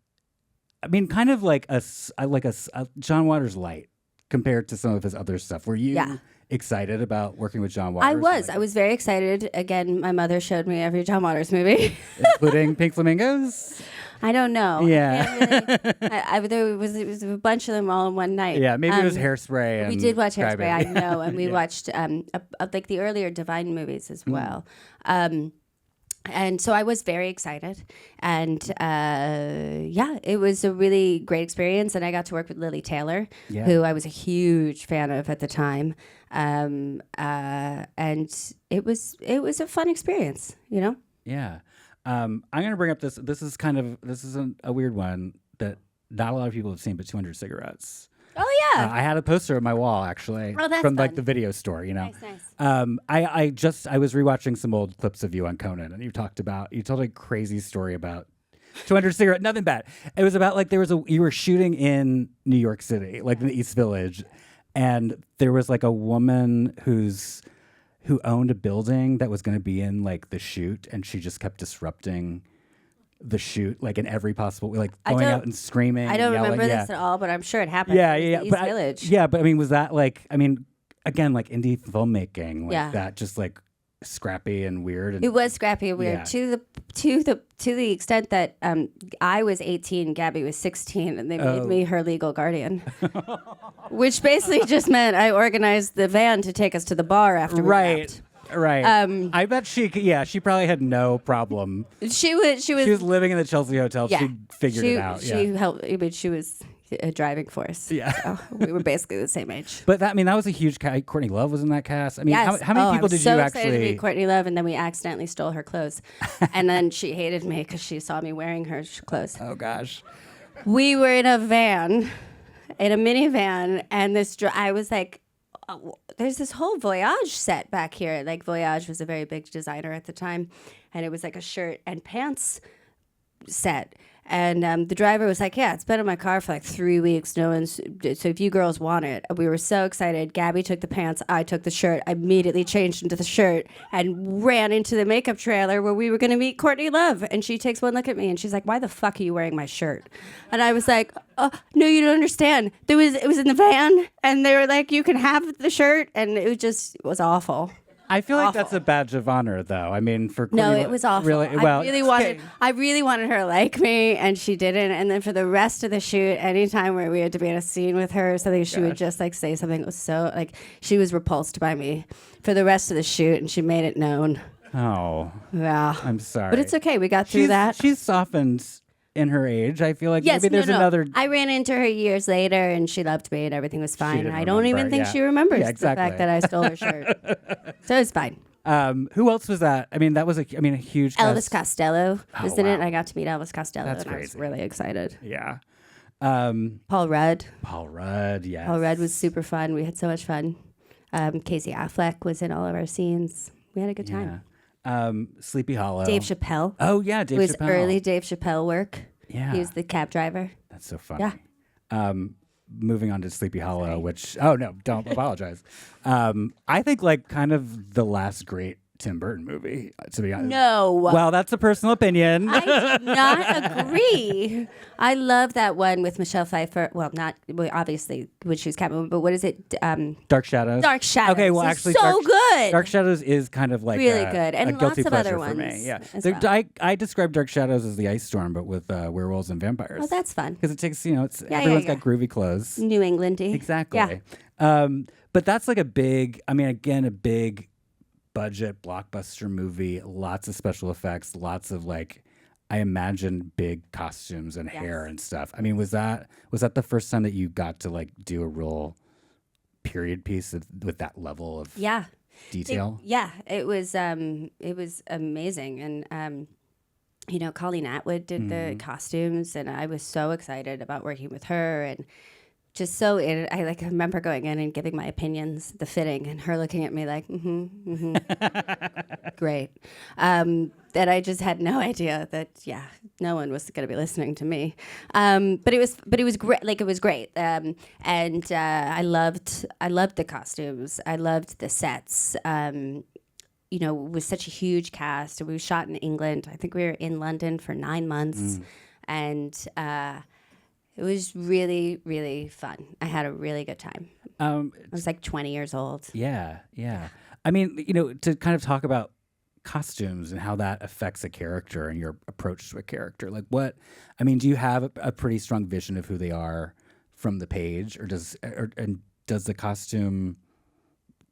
I mean, kind of like a John Waters light compared to some of his other stuff. Were you excited about working with John Waters? I was very excited. Again, my mother showed me every John Waters movie. Including Pink Flamingos? I don't know. Yeah. There was a bunch of them all in one night. Yeah, maybe it was Hairspray. We did watch Hairspray, I know. And we watched like the earlier Divine movies as well. And so I was very excited. And it was a really great experience. And I got to work with Lily Taylor, who I was a huge fan of at the time. And it was a fun experience, Yeah. I'm going to bring up this. This is a weird one that not a lot of people have seen, but 200 Cigarettes. Oh, yeah. I had a poster on my wall, actually, that's from like fun. the video store, Nice. I was rewatching some old clips of you on Conan, and you told a crazy story about 200 Cigarettes. Nothing bad. It was about like you were shooting in New York City, like in the East Village, and there was like a woman who owned a building that was going to be in like the shoot, and she just kept disrupting the shoot, like in every possible way, like going out and screaming. I don't yelling. remember this at all, but I'm sure it happened. Yeah. East Village. But I mean, was that like? I mean, again, like indie filmmaking, like that, just like scrappy and weird. And, it was scrappy and weird to the extent that I was 18, Gabby was 16, and they made me her legal guardian, which basically just meant I organized the van to take us to the bar after we wrapped. Right. I bet she probably had no problem. She was living in the Chelsea Hotel. Yeah. She figured it out. She helped. I mean, she was a driving force. Yeah. So we were basically the same age. But that was a huge cast. Courtney Love was in that cast. I mean, yes. how many people did you actually? I was so excited to meet Courtney Love, and then we accidentally stole her clothes. And then she hated me because she saw me wearing her clothes. Oh, gosh. We were in a minivan, and I was like, there's this whole Voyage set back here. Like, Voyage was a very big designer at the time, and it was like a shirt and pants set. And the driver was like, "Yeah, it's been in my car for like 3 weeks. So if you girls want it." We were so excited. Gabby took the pants. I took the shirt. I immediately changed into the shirt and ran into the makeup trailer where we were going to meet Courtney Love. And she takes one look at me and she's like, "Why the fuck are you wearing my shirt?" And I was like, "Oh, no, you don't understand. It was in the van, and they were like, you can have the shirt." And it was awful. I feel like that's a badge of honor, though. I mean, for Courtney, no, it was awful. Really, well, I really wanted her to like me, and she didn't. And then for the rest of the shoot, anytime where we had to be in a scene with her or something, she would just like say something that was so like she was repulsed by me for the rest of the shoot, and she made it known. Oh, yeah. I'm sorry, but it's okay. We got through that. She's softened in her age. I feel like Yes, maybe there's no. another. I ran into her years later, and she loved me, and everything was fine. didn't I don't even remember, think yeah. she remembers Yeah, the exactly. fact that I stole her shirt. So it's fine. Who else was that? I mean, that was a huge Elvis cast. Costello was in it. wow. I got to meet Elvis Costello, That's and I was crazy. really excited. Yeah. Paul Rudd. Paul Rudd, yes. Paul Rudd was super fun. We had so much fun. Casey Affleck was in all of our scenes. We had a good time. Sleepy Hollow. Dave Chappelle. Oh yeah, Dave It was Chappelle. early Dave Chappelle work. Yeah. He was the cab driver. That's so funny. Yeah. Moving on to Sleepy Hollow, which no, don't apologize. I think like kind of the last great Tim Burton movie, to be honest. No. Well, that's a personal opinion. I do not agree. I love that one with Michelle Pfeiffer. Well, obviously when she was Catwoman, but what is it? Dark Shadows. Dark Shadows. Okay, well, is actually, so good. Dark Shadows is kind of like Really good. And a guilty lots of pleasure other for me. ones Yeah, as well. I describe Dark Shadows as the ice storm, but with werewolves and vampires. Oh, that's fun. Because it takes everyone's yeah. got groovy clothes. New Englandy. Exactly. Yeah. But that's like a big budget blockbuster movie, lots of special effects, lots of like, I imagine big costumes and hair and stuff. I mean, was that the first time that you got to like do a real period piece with that level of detail? It was amazing. And Colleen Atwood did the costumes, and I was so excited about working with her, and just so I remember going in and giving my opinions, the fitting, and her looking at me like, great. That I just had no idea that no one was going to be listening to me. But it was great. Like, it was great. And I loved the costumes. I loved the sets. It was such a huge cast. We shot in England. I think we were in London for 9 months, and it was really, really fun. I had a really good time. I was like 20 years old. Yeah. I mean, to kind of talk about costumes and how that affects a character and your approach to a character. Like, do you have a pretty strong vision of who they are from the page, or does the costume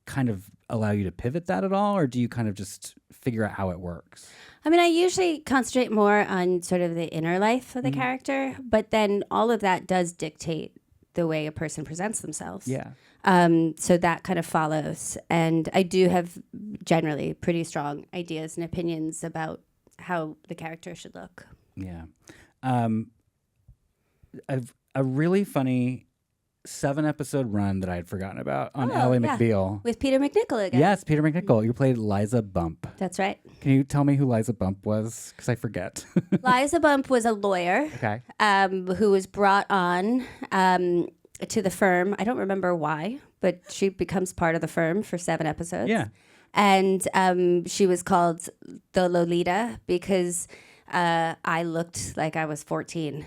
kind of allow you to pivot that at all, or do you kind of just figure out how it works? I mean, I usually concentrate more on sort of the inner life of the character, but then all of that does dictate the way a person presents themselves. Yeah. So that kind of follows. And I do have generally pretty strong ideas and opinions about how the character should look. Yeah. A really funny 7-episode run that I had forgotten about on Ally McBeal. With Peter McNichol again. Yes, Peter McNichol. You played Liza Bump. That's right. Can you tell me who Liza Bump was? Because I forget. Liza Bump was a lawyer who was brought on to the firm. I don't remember why, but she becomes part of the firm for 7 episodes. Yeah. And she was called the Lolita because I looked like I was 14.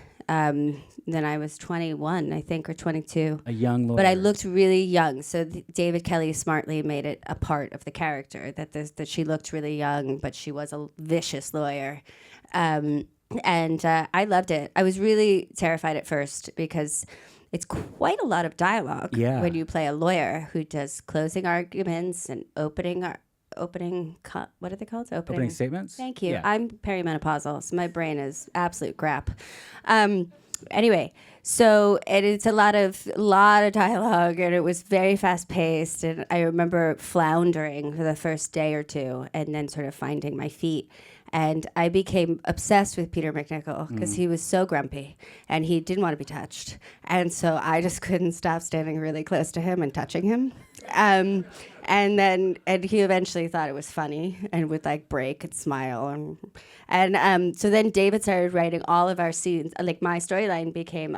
Then I was 21, I think, or 22. A young lawyer. But I looked really young. So David Kelly smartly made it a part of the character that she looked really young, but she was a vicious lawyer. And I loved it. I was really terrified at first because it's quite a lot of dialogue when you play a lawyer who does closing arguments and opening what are they called? Opening statements? Thank you. Yeah. I'm perimenopausal, so my brain is absolute crap. Anyway, so it's a lot of dialogue, and it was very fast paced. And I remember floundering for the first day or two, and then sort of finding my feet. And I became obsessed with Peter McNichol because he was so grumpy and he didn't want to be touched. And so I just couldn't stop standing really close to him and touching him. And he eventually thought it was funny and would like break and smile. And so then David started writing all of our scenes. Like, my storyline became,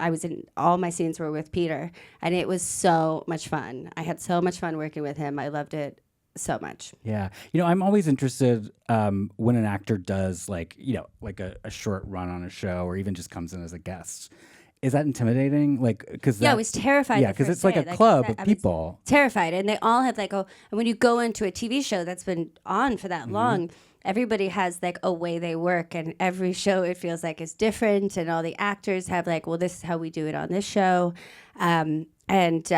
all my scenes were with Peter, and it was so much fun. I had so much fun working with him. I loved it so much. Yeah. I'm always interested when an actor does like a short run on a show, or even just comes in as a guest. Is that intimidating? I was terrified. Yeah, because it's like a club of people. Terrified, and they all have and when you go into a TV show that's been on for that long, everybody has like a way they work, and every show it feels like is different, and all the actors have this is how we do it on this show. And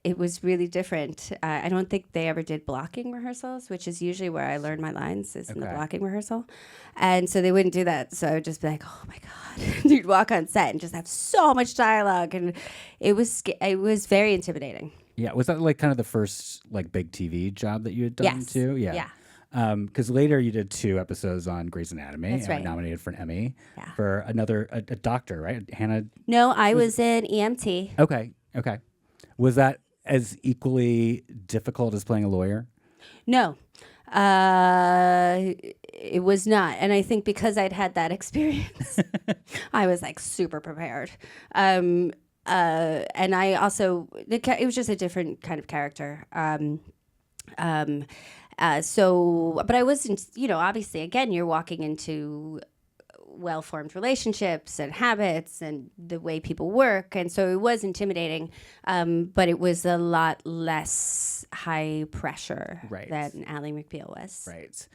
it was really different. I don't think they ever did blocking rehearsals, which is usually where I learn my lines, is in the blocking rehearsal. And so they wouldn't do that. So I would just be like, oh my God. You'd walk on set and just have so much dialogue. And it was very intimidating. Yeah. Was that like kind of the first like big TV job that you had done too? Yeah. Because later you did 2 episodes on Grey's Anatomy. That's right. And nominated for an Emmy for a doctor, right? Hannah? No, I was in EMT. Okay. Was that as equally difficult as playing a lawyer? No, it was not. And I think because I'd had that experience, I was like super prepared. And I also, it was just a different kind of character. But I wasn't, obviously, again, you're walking into well-formed relationships and habits and the way people work, and so it was intimidating, but it was a lot less high pressure than Ally McBeal was. Right.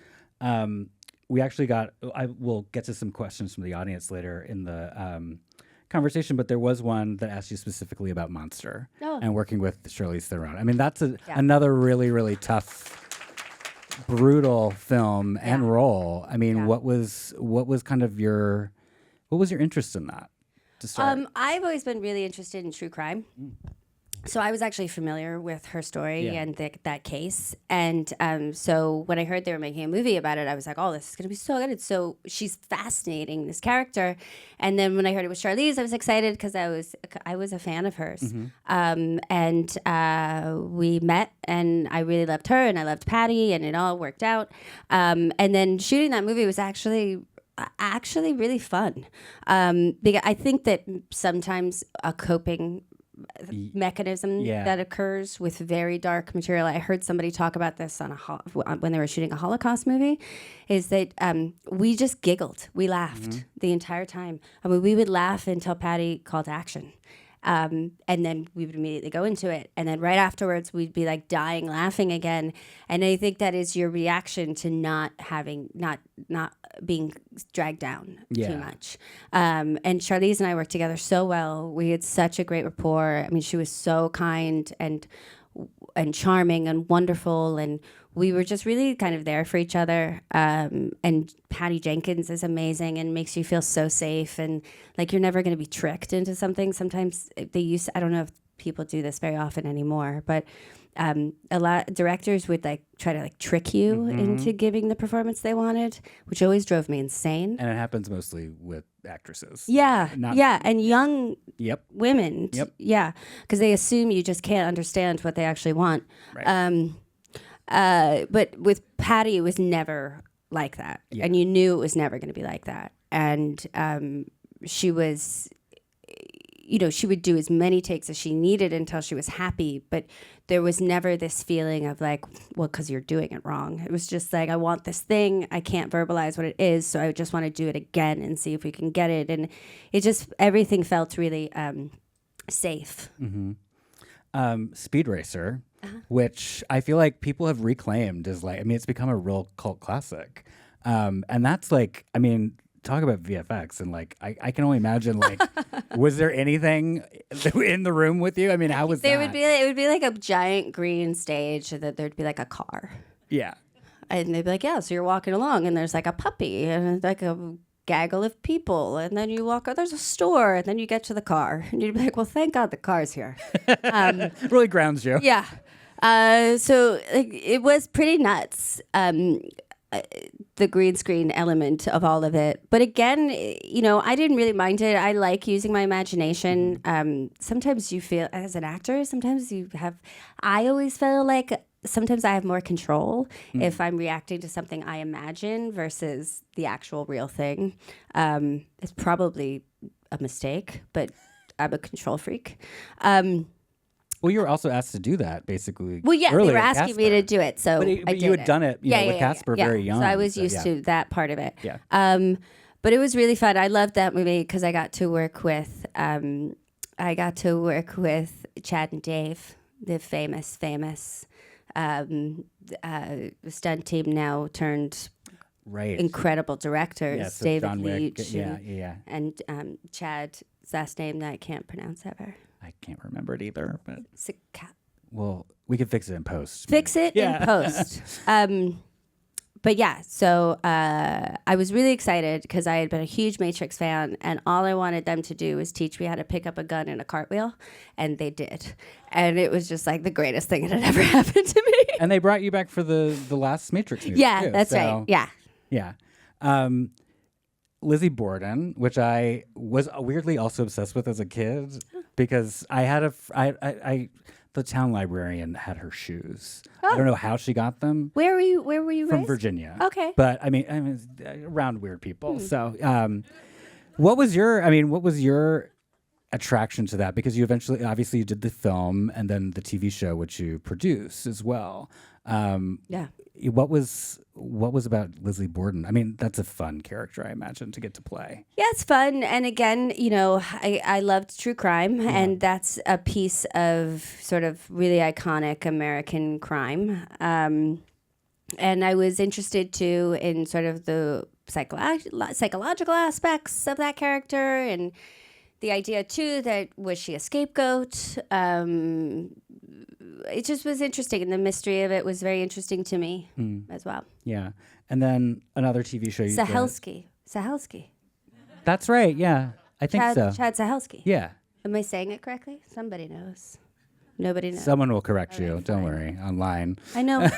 We actually we'll get to some questions from the audience later in the conversation, but there was one that asked you specifically about Monster and working with Charlize Theron. I mean, that's another really, really tough, brutal film and role. I mean, what was kind of what was your interest in that to start? I've always been really interested in true crime. So I was actually familiar with her story and that case. And so when I heard they were making a movie about it, I was like, oh, this is going to be so good. It's so, she's fascinating, this character. And then when I heard it was Charlize, I was excited because I was a fan of hers. And we met, and I really loved her, and I loved Patty, and it all worked out. And then shooting that movie was actually really fun. Because I think that sometimes a coping mechanism that occurs with very dark material. I heard somebody talk about this on when they were shooting a Holocaust movie, is that we just giggled. We laughed the entire time. I mean, we would laugh until Patty called action. And then we would immediately go into it. And then right afterwards, we'd be like dying laughing again. And I think that is your reaction to not being dragged down too much. And Charlize and I worked together so well. We had such a great rapport. I mean, she was so kind and charming and wonderful, and we were just really kind of there for each other. And Patty Jenkins is amazing and makes you feel so safe, and like you're never going to be tricked into something. Sometimes I don't know if people do this very often anymore, but a lot of directors would like try to like trick you into giving the performance they wanted, which always drove me insane. And it happens mostly with actresses. And young women. Because they assume you just can't understand what they actually want. Right. But with Patty, it was never like that, and you knew it was never going to be like that. And she was, she would do as many takes as she needed until she was happy. But there was never this feeling of like, well, because you're doing it wrong. It was just like, I want this thing. I can't verbalize what it is, so I just want to do it again and see if we can get it. And it just, everything felt really safe. Speed Racer, which I feel like people have reclaimed as like, I mean, it's become a real cult classic. And that's like, I mean, talk about VFX, and like, I can only imagine, like, was there anything in the room with you? I mean, how was that? It would be like a giant green stage, that there'd be like a car. Yeah. And they'd be like, yeah, so you're walking along and there's like a puppy and like a gaggle of people, and then you walk out, there's a store, and then you get to the car, and you'd be like, well, thank God the car's here. Really grounds you. Yeah. So like, it was pretty nuts, the green screen element of all of it. But again, I didn't really mind it. I like using my imagination. Sometimes you feel, as an actor, I always feel like sometimes I have more control if I'm reacting to something I imagine versus the actual real thing. It's probably a mistake, but I'm a control freak. Well, you were also asked to do that, basically. Well, yeah, they were asking me to do it, so but you had done it, with Casper very young. So I was used to that part of it. Yeah. But it was really fun. I loved that movie because I got to work with Chad and Dave, the famous stunt team now turned incredible directors. So David John Wick, Leitch and Chad's last name that I can't pronounce ever. I can't remember it either, but SAG-AFTRA. well, we could fix it in post. Fix it in post. But yeah, so I was really excited because I had been a huge Matrix fan, and all I wanted them to do was teach me how to pick up a gun in a cartwheel, and they did. And it was just like the greatest thing that had ever happened to me. And they brought you back for the last Matrix movie. Yeah, too, that's right. Yeah. Yeah. Lizzie Borden, which I was weirdly also obsessed with as a kid because I had the town librarian had her shoes. I don't know how she got them. Where were you From raised? Virginia. Okay. But I mean around weird people. So what was your attraction to that? Because you eventually obviously you did the film and then the TV show which you produced as well. Yeah. What was about Lizzie Borden? I mean, that's a fun character, I imagine, to get to play. Yeah, it's fun. And again, I loved true crime, and that's a piece of sort of really iconic American crime. And I was interested, too, in sort of the psychological aspects of that character and the idea, too, that was she a scapegoat? It just was interesting, and the mystery of it was very interesting to me as well. Yeah. And then another TV show you did. Sahelski. That's right, yeah. I think so. Chad Sahelski. Yeah. Am I saying it correctly? Somebody knows. Nobody knows. Someone will correct you. Don't worry. Online. I know. I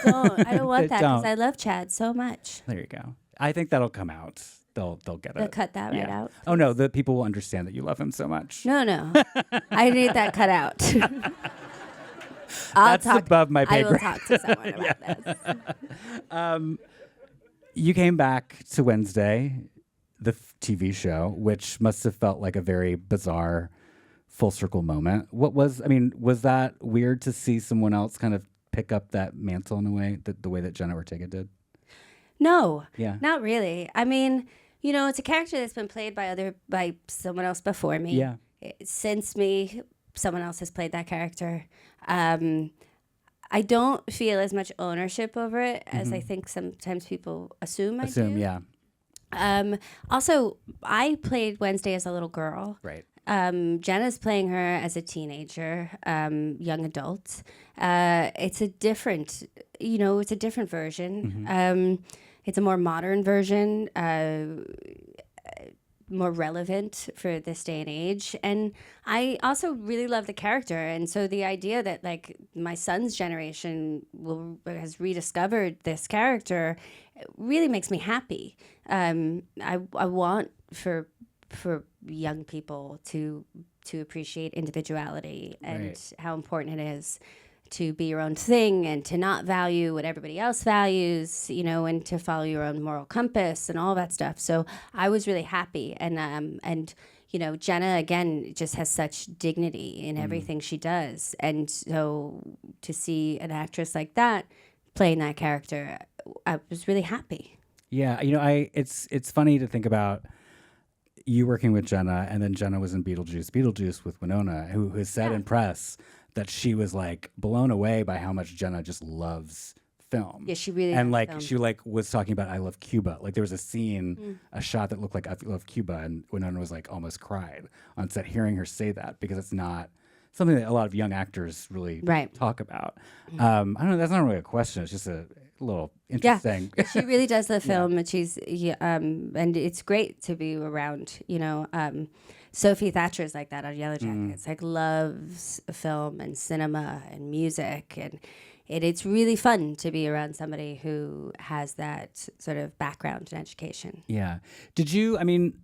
don't want that because Don't. I love Chad so much. There you go. I think that'll come out. They'll get it. They'll cut that right out. Oh no, the people will understand that you love him so much. No. I need that cut out. That's above my pay I will grade. talk to someone about this. You came back to Wednesday, the TV show, which must have felt like a very bizarre full circle moment. Was that weird to see someone else kind of pick up that mantle in a way, the way that Jenna Ortega did? No. Yeah. Not really. I mean, it's a character that's been played by someone else before me. Yeah. Since me, someone else has played that character. I don't feel as much ownership over it as I think sometimes people assume I do. Yeah. Also, I played Wednesday as a little girl. Right. Jenna's playing her as a teenager, young adult. It's a different version. It's a more modern version, more relevant for this day and age. And I also really love the character. And so the idea that like my son's generation has rediscovered this character really makes me happy. I want for young people to appreciate individuality and how important it is to be your own thing and to not value what everybody else values, and to follow your own moral compass and all that stuff. So I was really happy. And Jenna, again, just has such dignity in everything she does. And so to see an actress like that playing that character, I was really happy. Yeah. It's funny to think about you working with Jenna, and then Jenna was in Beetlejuice with Winona, who has said in press that she was like blown away by how much Jenna just loves film. Yeah, she really and loves like film. she like was talking about I love Cuba. Like there was a scene, a shot that looked like I love Cuba, and Winona was like almost cried on set hearing her say that because it's not something that a lot of young actors really talk about. I don't know. That's not really a question. It's just a little interesting. Yeah, she really does love film, and she's and it's great to be around. Sophie Thatcher's like that on Yellowjackets. Like loves film and cinema and music, and it's really fun to be around somebody who has that sort of background in education. Yeah. Did you? I mean,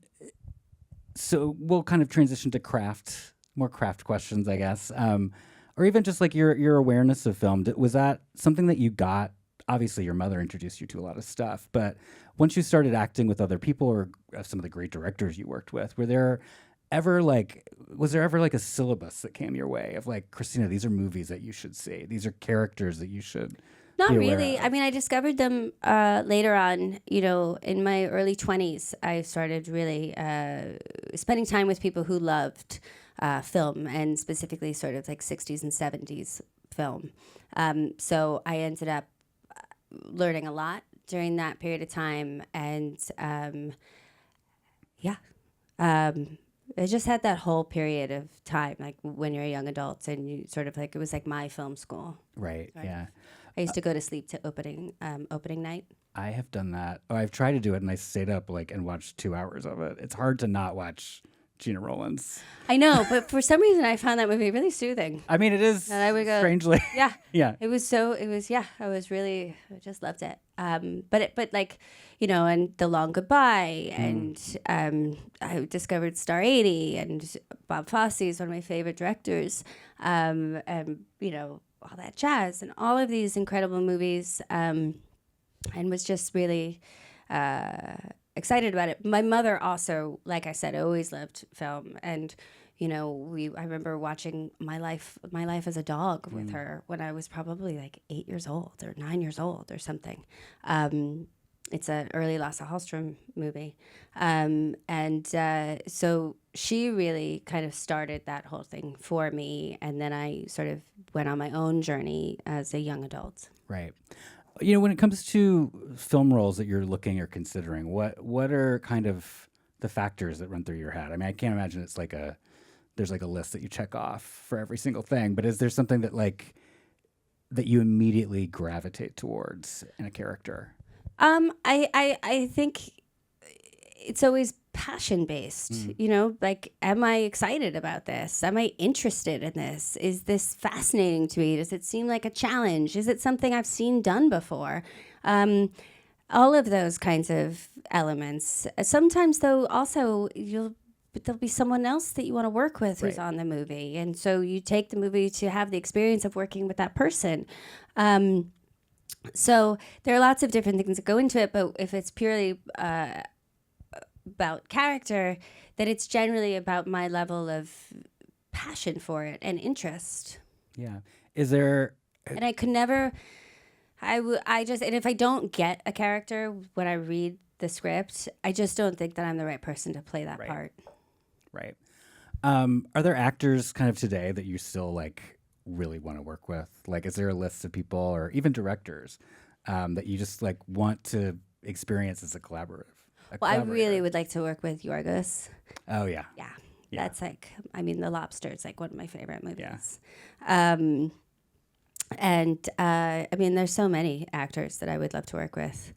so we'll kind of transition to more craft questions, I guess, or even just like your awareness of film. Was that something that you got? Obviously, your mother introduced you to a lot of stuff, but once you started acting with other people or some of the great directors you worked with, was there ever like a syllabus that came your way of like, Christina, these are movies that you should see. These are characters that you should Not be aware really. of? I mean, I discovered them later on, in my early 20s. I started really spending time with people who loved film, and specifically sort of like 60s and 70s film. So I ended up learning a lot during that period of time, and I just had that whole period of time, like when you're a young adult and you sort of like, it was like my film school. Right. Yeah. I used to go to sleep to opening night. I have done that. Oh, I've tried to do it, and I stayed up and watched 2 hours of it. It's hard to not watch Gina Rowlands. I know, but for some reason I found that movie really soothing. I mean, it is And I would go, strangely. yeah, Yeah. I just loved it. But like, and The Long Goodbye, and I discovered Star 80, and Bob Fosse is one of my favorite directors, and all that jazz, and all of these incredible movies, and was just really excited about it. My mother also, like I said, always loved film, and I remember watching My Life as a Dog with her when I was probably like 8 years old or 9 years old or something. It's an early Lasse Hallström movie, so she really kind of started that whole thing for me, and then I sort of went on my own journey as a young adult. Right. When it comes to film roles that you're looking or considering, what are kind of the factors that run through your head? I mean, I can't imagine it's there's a list that you check off for every single thing, but is there something that that you immediately gravitate towards in a character? I think it's always passion based, like, am I excited about this? Am I interested in this? Is this fascinating to me? Does it seem like a challenge? Is it something I've seen done before? All of those kinds of elements. Sometimes, though, also there'll be someone else that you want to work with who's on the movie. And so you take the movie to have the experience of working with that person. So there are lots of different things that go into it, but if it's purely about character, then it's generally about my level of passion for it and interest. Yeah. Is there... And I could never... and if I don't get a character when I read the script, I just don't think that I'm the right person to play that part. Right. Are there actors kind of today that you still really want to work with? Is there a list of people or even directors that you just want to experience as a collaborative? I really would like to work with Yorgos. Oh, yeah. Yeah. That's The Lobster. It's one of my favorite movies. Yeah. There's so many actors that I would love to work with.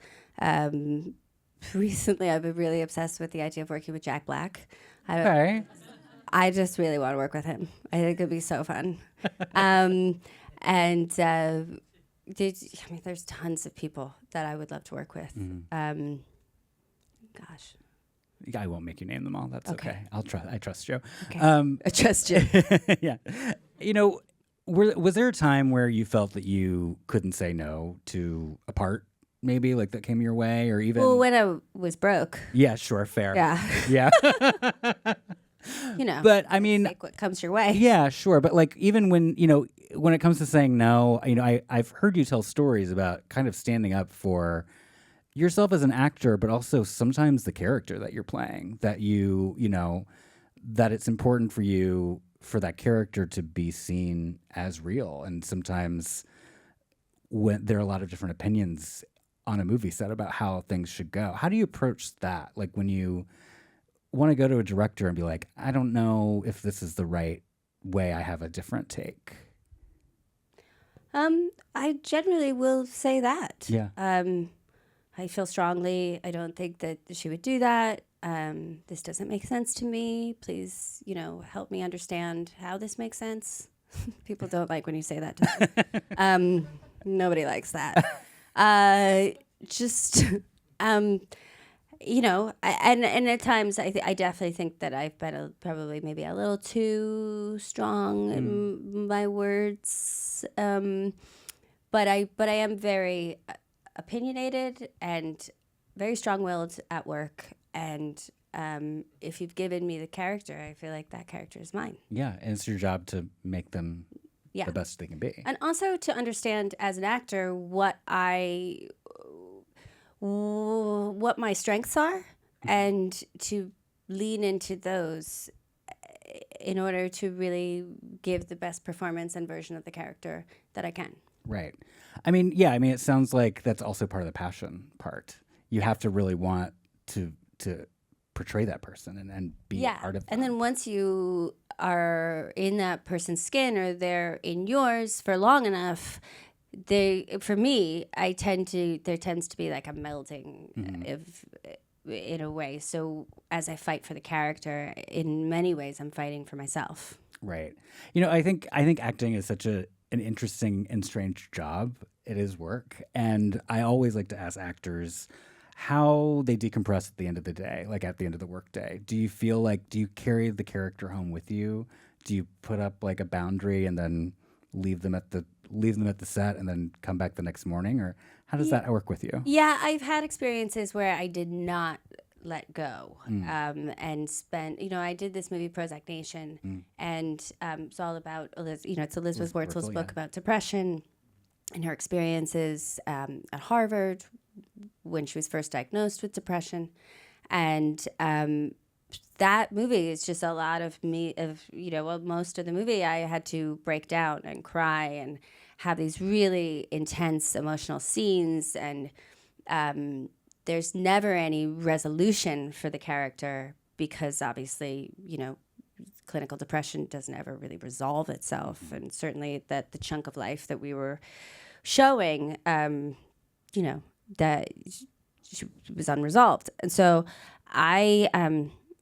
Recently, I've been really obsessed with the idea of working with Jack Black. I just really want to work with him. I think it'd be so fun. There's tons of people that I would love to work with. Mm-hmm. Gosh. I won't make you name them all. That's okay. I trust you. Okay. I trust you. Yeah. Was there a time where you felt that you couldn't say no to a part, maybe, that came your way, or even... Well, when I was broke. Yeah, sure, fair. Yeah. Yeah. But I mean... Take what comes your way. Yeah, sure. But even when it comes to saying no, I've heard you tell stories about kind of standing up for yourself as an actor, but also sometimes the character that you're playing, that that it's important for you for that character to be seen as real. And sometimes when there are a lot of different opinions on a movie set about how things should go, how do you approach that? When you want to go to a director and be like, I don't know if this is the right way, I have a different take. I generally will say that. Yeah. I feel strongly. I don't think that she would do that. This doesn't make sense to me. Please, help me understand how this makes sense. People don't like when you say that to them. Nobody likes that. And at times I definitely think that I've been probably maybe a little too strong in my words. But I am very opinionated and very strong-willed at work, and if you've given me the character, I feel like that character is mine. Yeah, and it's your job to make them the best they can be. And also to understand as an actor what my strengths are, and to lean into those in order to really give the best performance and version of the character that I can. Right. It sounds like that's also part of the passion part. You have to really want to portray that person and be part of them. And then once you are in that person's skin or they're in yours for long enough, for me, there tends to be like a melding in a way. So as I fight for the character, in many ways, I'm fighting for myself. Right. You know, I think acting is such an interesting and strange job. It is work. And I always like to ask actors how they decompress at the end of the day, like at the end of the workday. Do you carry the character home with you? Do you put up like a boundary and then leave them at the set and then come back the next morning? Or how does that work with you? Yeah, I've had experiences where I did not let go and spent, I did this movie Prozac Nation and it's all about, it's Elizabeth Wurzel's book about depression and her experiences at Harvard when she was first diagnosed with depression. And that movie is just a lot of most of the movie I had to break down and cry and have these really intense emotional scenes. And there's never any resolution for the character because obviously, clinical depression doesn't ever really resolve itself. And certainly that the chunk of life that we were showing, that was unresolved. And so I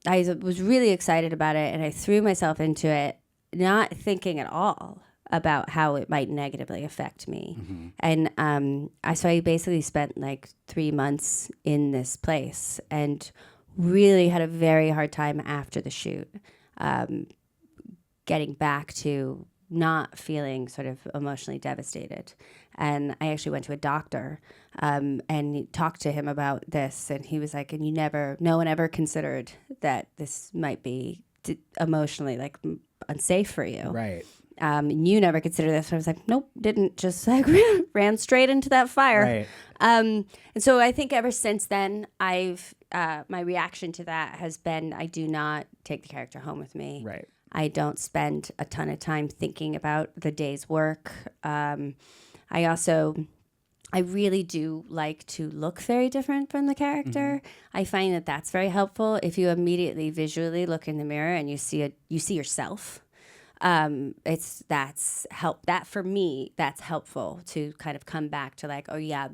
was really excited about it and I threw myself into it, not thinking at all about how it might negatively affect me. And so I basically spent like 3 months in this place and really had a very hard time after the shoot, getting back to not feeling sort of emotionally devastated. And I actually went to a doctor and talked to him about this. And he was like, and no one ever considered that this might be emotionally like unsafe for you. Right. And you never considered this. So I was like, nope, didn't, just like ran straight into that fire. Right. And so I think ever since then, my reaction to that has been, I do not take the character home with me. Right. I don't spend a ton of time thinking about the day's work. I really do like to look very different from the character. I find that that's very helpful. If you immediately visually look in the mirror and you see yourself, that for me, that's helpful to kind of come back to like, oh yeah,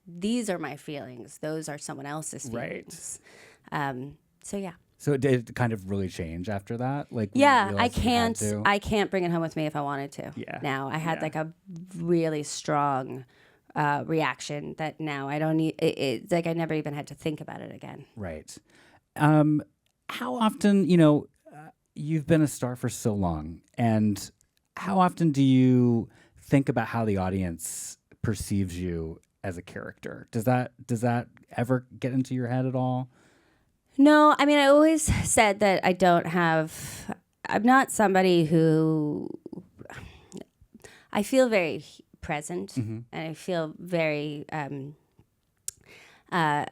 these are my feelings. Those are someone else's feelings. Right. So yeah. So it did kind of really change after that? Like, I can't bring it home with me if I wanted to. Yeah. Now I had like a really strong reaction that now I don't need. It's like I never even had to think about it again. Right. How often, you've been a star for so long, and how often do you think about how the audience perceives you as a character? Does that ever get into your head at all? No, I mean, I always said that I'm not somebody who, I feel very present and I feel very, I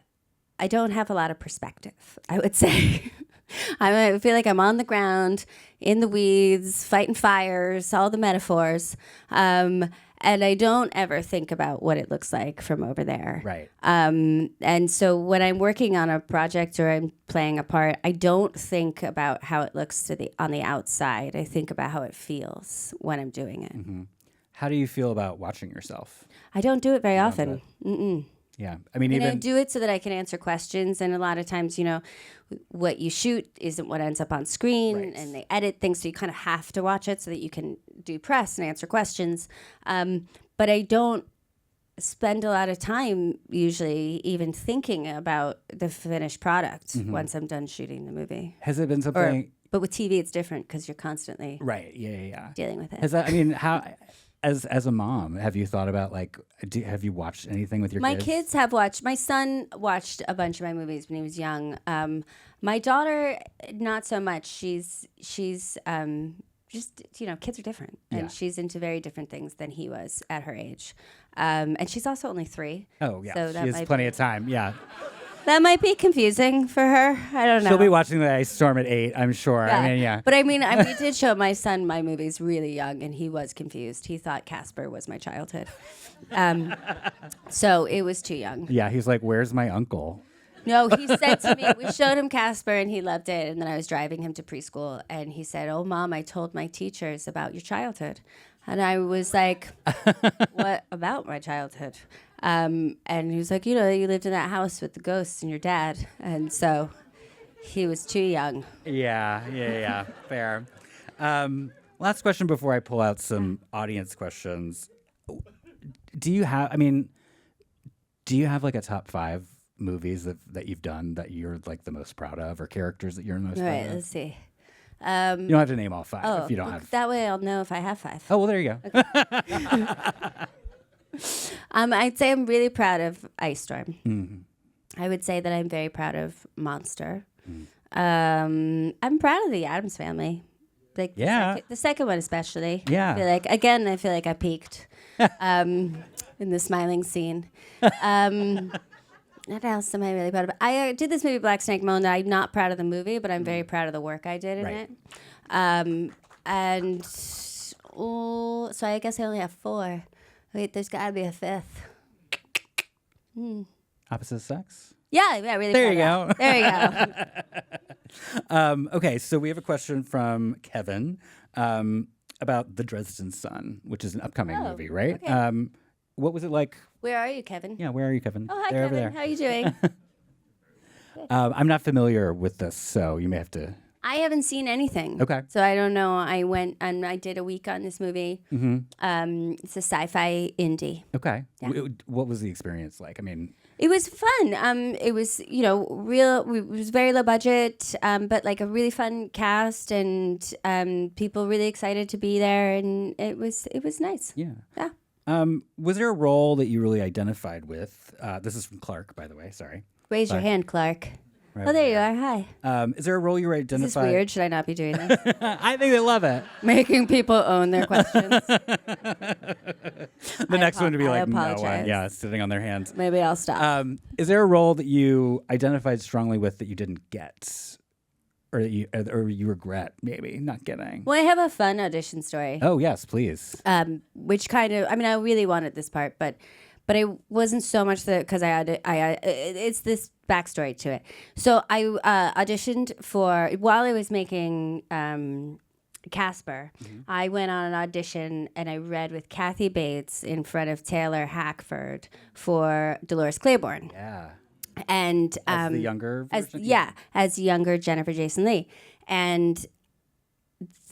don't have a lot of perspective, I would say. I feel like I'm on the ground, in the weeds, fighting fires, all the metaphors. And I don't ever think about what it looks like from over there. Right. And so when I'm working on a project or I'm playing a part, I don't think about how it looks on the outside. I think about how it feels when I'm doing it. How do you feel about watching yourself? I don't do it very often. Yeah. I mean, I do it so that I can answer questions. And a lot of times, what you shoot isn't what ends up on screen. Right. And they edit things. So you kind of have to watch it so that you can do press and answer questions. But I don't spend a lot of time usually even thinking about the finished product once I'm done shooting the movie. Has it been something... But with TV, it's different because you're constantly dealing with it. How... As a mom, have you thought about have you watched anything with your kids? My kids have watched. My son watched a bunch of my movies when he was young. My daughter, not so much. She's just kids are different, and she's into very different things than he was at her age. And she's also only 3. Oh yeah, so she has plenty of time. Yeah. That might be confusing for her. I don't know. She'll be watching the Ice Storm at 8, I'm sure. Yeah. But we did show my son my movies really young, and he was confused. He thought Casper was my childhood. So it was too young. Yeah, he's like, where's my uncle? No, he said to me, we showed him Casper and he loved it. And then I was driving him to preschool and he said, "Oh, Mom, I told my teachers about your childhood." And I was like, "What about my childhood?" And he was like, "You know, you lived in that house with the ghosts and your dad." And so he was too young. Yeah. Fair. Last question before I pull out some audience questions. Do you have like a top 5 movies that you've done that you're like the most proud of, or characters that you're the most All proud right, of? let's see. You don't have to name all 5 if you don't have. That way I'll know if I have 5. Oh, well, there you go. Okay. I'd say I'm really proud of Ice Storm. Mm-hmm. I would say that I'm very proud of Monster. I'm proud of the Addams Family. Like the second one especially. Yeah. I feel like I peaked in the smiling scene. What else am I really proud of? I did this movie Black Snake Moan. I'm not proud of the movie, but I'm very proud of the work I did in it. So I guess I only have 4. Wait, there's got to be a 5th. Opposite sex? Yeah, really. There you go. There you go. Okay, so we have a question from Kevin about The Dresden Sun, which is an upcoming movie, right? Okay. What was it like? Where are you, Kevin? Yeah, where are you, Kevin? Oh, hi, They're Kevin. over there. How are you doing? I'm not familiar with this, so you may have to. I haven't seen anything. Okay. So I don't know. I went and I did a week on this movie. Mm-hmm. It's a sci-fi indie. Okay. Yeah. What was the experience like? I mean, it was fun. It was, it was very low budget, but like a really fun cast and people really excited to be there, and it was nice. yeah. Yeah. Was there a role that you really identified with? This is from Clark, by the way. Sorry. Raise your hand, Clark. Right there you are. Hi. Is there a role you were identified? Is this weird? Should I not be doing this? I think they love it. Making people own their questions. The next one to be like, no apologize. one. Yeah, sitting on their hands. Maybe I'll stop. Is there a role that you identified strongly with that you didn't get? Or you regret maybe not getting? Well, I have a fun audition story. Oh, yes, please. Which kind of, I really wanted this part, but it wasn't so much that because it's this backstory to it. So I auditioned while I was making Casper, I went on an audition and I read with Kathy Bates in front of Taylor Hackford for Dolores Claiborne. Yeah. And as the younger version? As younger Jennifer Jason Leigh. And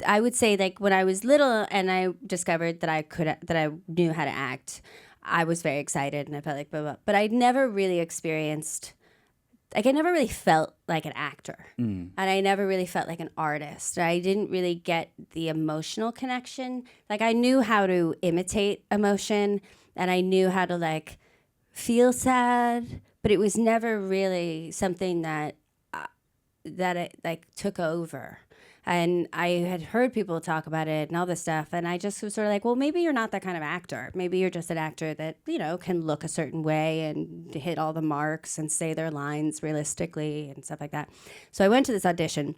I would say, like, when I was little and I discovered that I knew how to act, I was very excited and I felt like blah, blah. But I'd never really experienced, like, I never really felt like an actor. And I never really felt like an artist. I didn't really get the emotional connection. Like, I knew how to imitate emotion and I knew how to, like, feel sad, but it was never really something that it, like, took over. And I had heard people talk about it and all this stuff, and I just was sort of like, well, maybe you're not that kind of actor. Maybe you're just an actor that, can look a certain way and hit all the marks and say their lines realistically and stuff like that. So I went to this audition,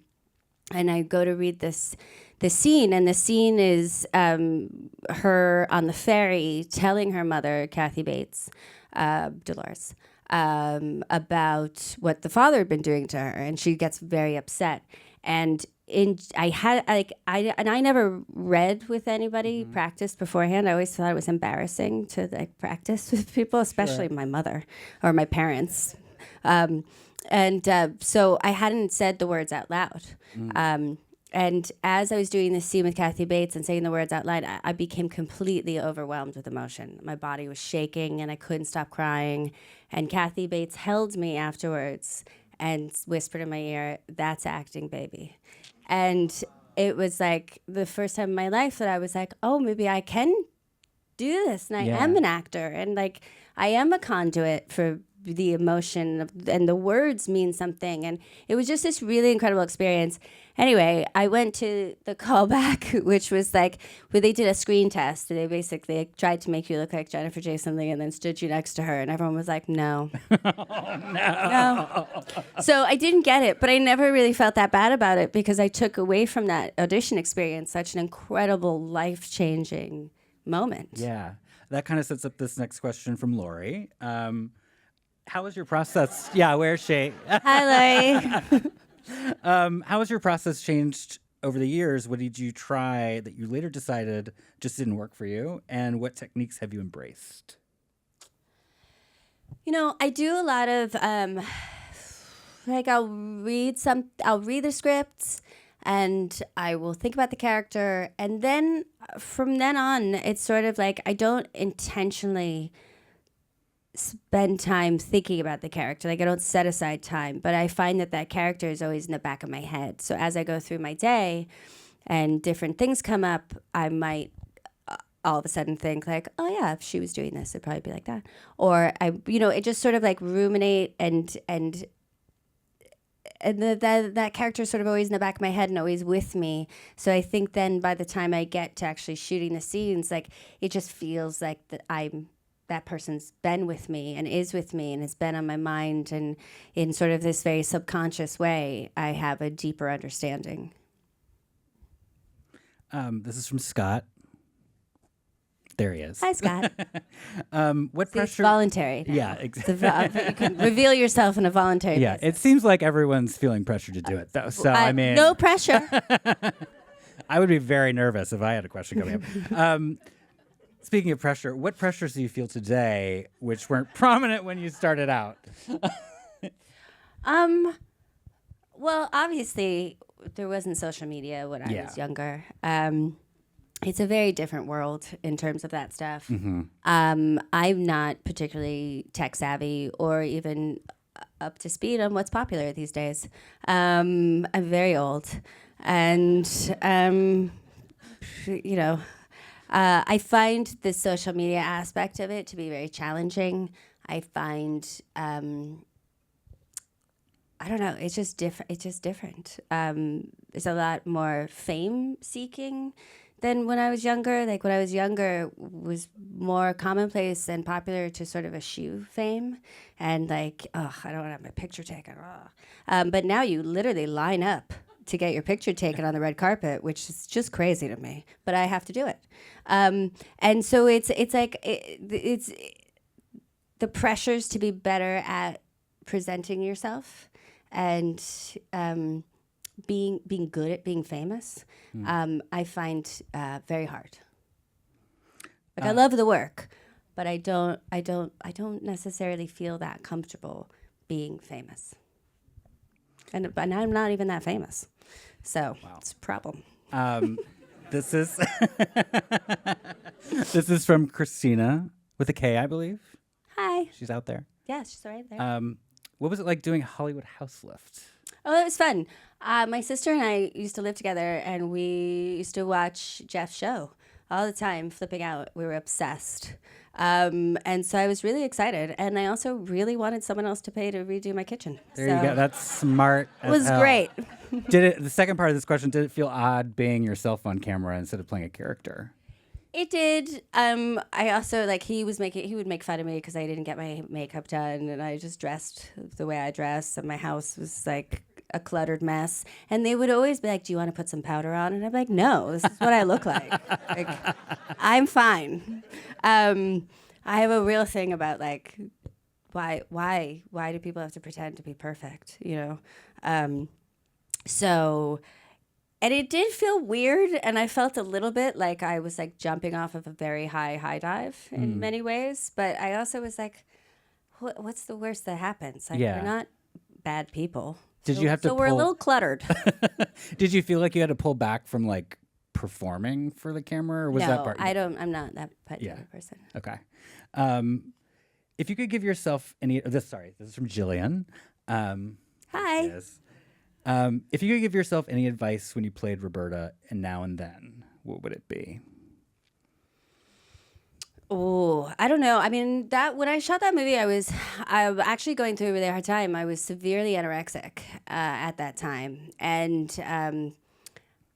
and I go to read this scene, and the scene is her on the ferry telling her mother, Kathy Bates, Dolores, about what the father had been doing to her, and she gets very upset. And I never read with anybody, practiced beforehand. I always thought it was embarrassing to, like, practice with people, especially my mother or my parents. So I hadn't said the words out loud. And as I was doing this scene with Kathy Bates and saying the words out loud, I became completely overwhelmed with emotion. My body was shaking and I couldn't stop crying. And Kathy Bates held me afterwards and whispered in my ear, "That's acting, baby." And it was like the first time in my life that I was like, oh, maybe I can do this. And I am an actor. And, like, I am a conduit for the emotion and the words mean something. And it was just this really incredible experience. Anyway, I went to the callback, which was like where they did a screen test. They basically tried to make you look like Jennifer Jason Leigh and then stood you next to her. And everyone was like, no. No. So I didn't get it, but I never really felt that bad about it because I took away from that audition experience such an incredible, life-changing moment. Yeah. That kind of sets up this next question from Lori. How was your process? Yeah, where's she? Hi, Lori. How has your process changed over the years? What did you try that you later decided just didn't work for you? And what techniques have you embraced? I do a lot of like I'll read the scripts and I will think about the character, and then from then on it's sort of like I don't intentionally spend time thinking about the character. Like I don't set aside time, but I find that character is always in the back of my head. So as I go through my day and different things come up, I might all of a sudden think like, oh yeah, if she was doing this, it'd probably be like that. Or it just sort of like ruminate and that character is sort of always in the back of my head and always with me. So I think then by the time I get to actually shooting the scenes, like it just feels like that person's been with me and is with me and has been on my mind, and in sort of this very subconscious way, I have a deeper understanding. This is from Scott. There he is. Hi, Scott. What See, pressure? it's voluntary. Yeah, exactly. You can reveal yourself in a voluntary Yeah, basis. it seems like everyone's feeling pressure to do it, though. So, I mean... No pressure. I would be very nervous if I had a question coming up. Speaking of pressure, what pressures do you feel today which weren't prominent when you started out? Well, obviously, there wasn't social media when I was younger. It's a very different world in terms of that stuff. Mm-hmm. I'm not particularly tech savvy or even up to speed on what's popular these days. I'm very old. And, I find the social media aspect of it to be very challenging. I find, I don't know, it's just different. There's a lot more fame seeking than when I was younger. Like when I was younger was more commonplace and popular to sort of eschew fame and like, oh, I don't want to have my picture taken. But now you literally line up to get your picture taken on the red carpet, which is just crazy to me, but I have to do it. And so it's like, it's the pressures to be better at presenting yourself and being good at being famous, I find very hard. Like I love the work, but I don't necessarily feel that comfortable being famous. And I'm not even that famous, so it's a problem. This is this is from Christina with a K, I believe. Hi. She's out there. Yeah, she's right there. What was it like doing Hollywood House Lift? Oh, it was fun. My sister and I used to live together, and we used to watch Jeff's show all the time, flipping out. We were obsessed. And so I was really excited. And I also really wanted someone else to pay to redo my kitchen. There you go. That's smart. It was great. The second part of this question, did it feel odd being yourself on camera instead of playing a character? It did. I also he would make fun of me because I didn't get my makeup done, and I just dressed the way I dress, and my house was like a cluttered mess. And they would always be like, "Do you want to put some powder on?" And I'm like, "No, this is what I look like. Like, I'm fine." I have a real thing about like, why do people have to pretend to be perfect? So. And it did feel weird, and I felt a little bit like I was like jumping off of a very high dive in many ways. But I also was like, what's the worst that happens? Like, we're not bad people. Did you have to? So we're a little cluttered. Did you feel like you had to pull back from like performing for the camera, or was that part? I'm not that particular person. Okay. If you could give yourself any, this is from Jillian. Hi. Yes. If you could give yourself any advice when you played Roberta and now and then, what would it be? Oh, I don't know. I mean, when I shot that movie, I was actually going through a really hard time. I was severely anorexic at that time, and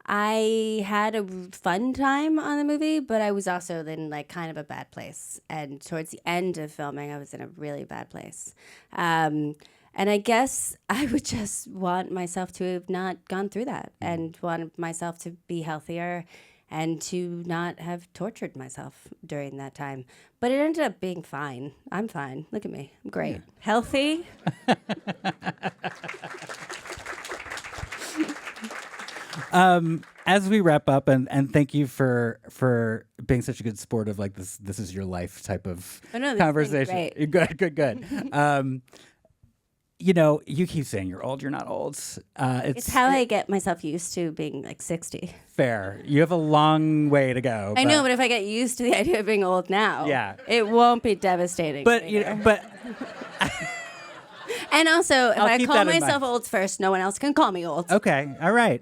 I had a fun time on the movie, but I was also in like kind of a bad place. And towards the end of filming, I was in a really bad place. And I guess I would just want myself to have not gone through that and want myself to be healthier and to not have tortured myself during that time. But it ended up being fine. I'm fine. Look at me. I'm great. Healthy. As we wrap up, and thank you for being such a good sport of like this is your life type of conversation. Good. You know, you keep saying you're old. You're not old. It's how I get myself used to being like 60. Fair. You have a long way to go. I know, but if I get used to the idea of being old now, it won't be devastating. But and also, if I call myself old first, no one else can call me old. Okay, all right.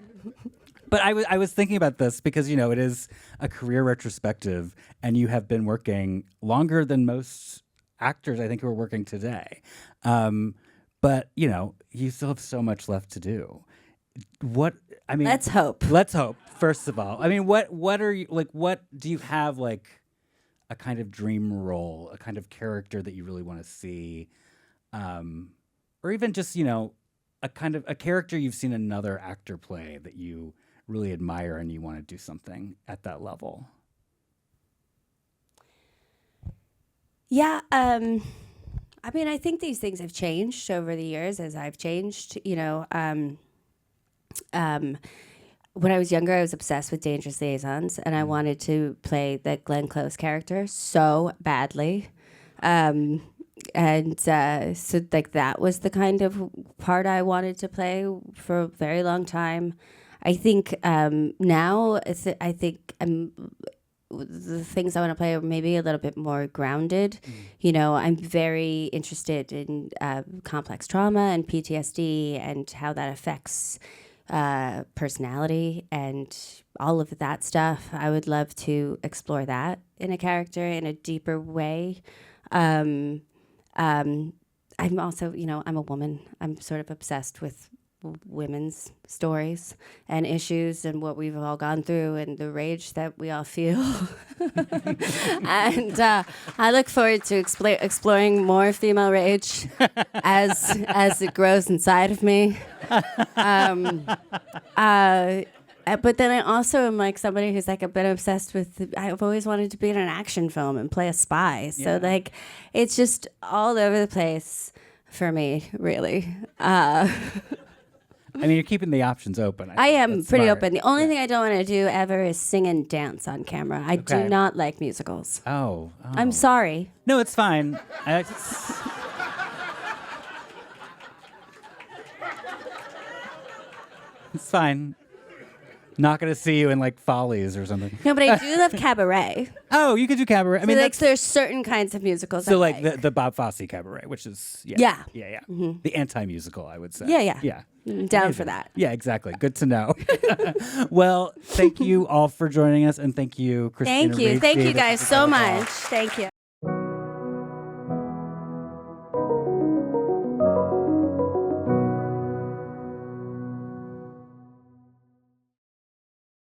But I was thinking about this because, you know, it is a career retrospective, and you have been working longer than most actors, I think, who are working today. But, you know, you still have so much left to do. Let's hope. Let's hope, first of all. I mean, what are you, like, what do you have, like, a kind of dream role, a kind of character that you really want to see? Or even just, you know, a kind of a character you've seen another actor play that you really admire and you want to do something at that level? Yeah, I mean, I think these things have changed over the years as I've changed. You know, when I was younger, I was obsessed with Dangerous Liaisons, and I wanted to play the Glenn Close character so badly. So like that was the kind of part I wanted to play for a very long time. I think now the things I want to play are maybe a little bit more grounded. You know, I'm very interested in complex trauma and PTSD and how that affects personality and all of that stuff. I would love to explore that in a character in a deeper way. I'm also, you know, I'm a woman. I'm sort of obsessed with women's stories and issues and what we've all gone through and the rage that we all feel. And I look forward to exploring more female rage as it grows inside of me. But then I also am like somebody who's like a bit obsessed with, I've always wanted to be in an action film and play a spy. So like, it's just all over the place for me, really. I mean, you're keeping the options open. I am pretty open. The only thing I don't want to do ever is sing and dance on camera. I do not like musicals. Oh. I'm sorry. No, it's fine. It's fine. Not going to see you in like Follies or something. No, but I do love cabaret. Oh, you could do cabaret. I mean, like there's certain kinds of musicals. So like the Bob Fosse cabaret, which is yeah. Mm-hmm. The anti-musical, I would say. Yeah. I'm down for that. Yeah, exactly. Good to know. Well, thank you all for joining us, and thank you, Christina Ricci. Thank you guys so much. Thank you.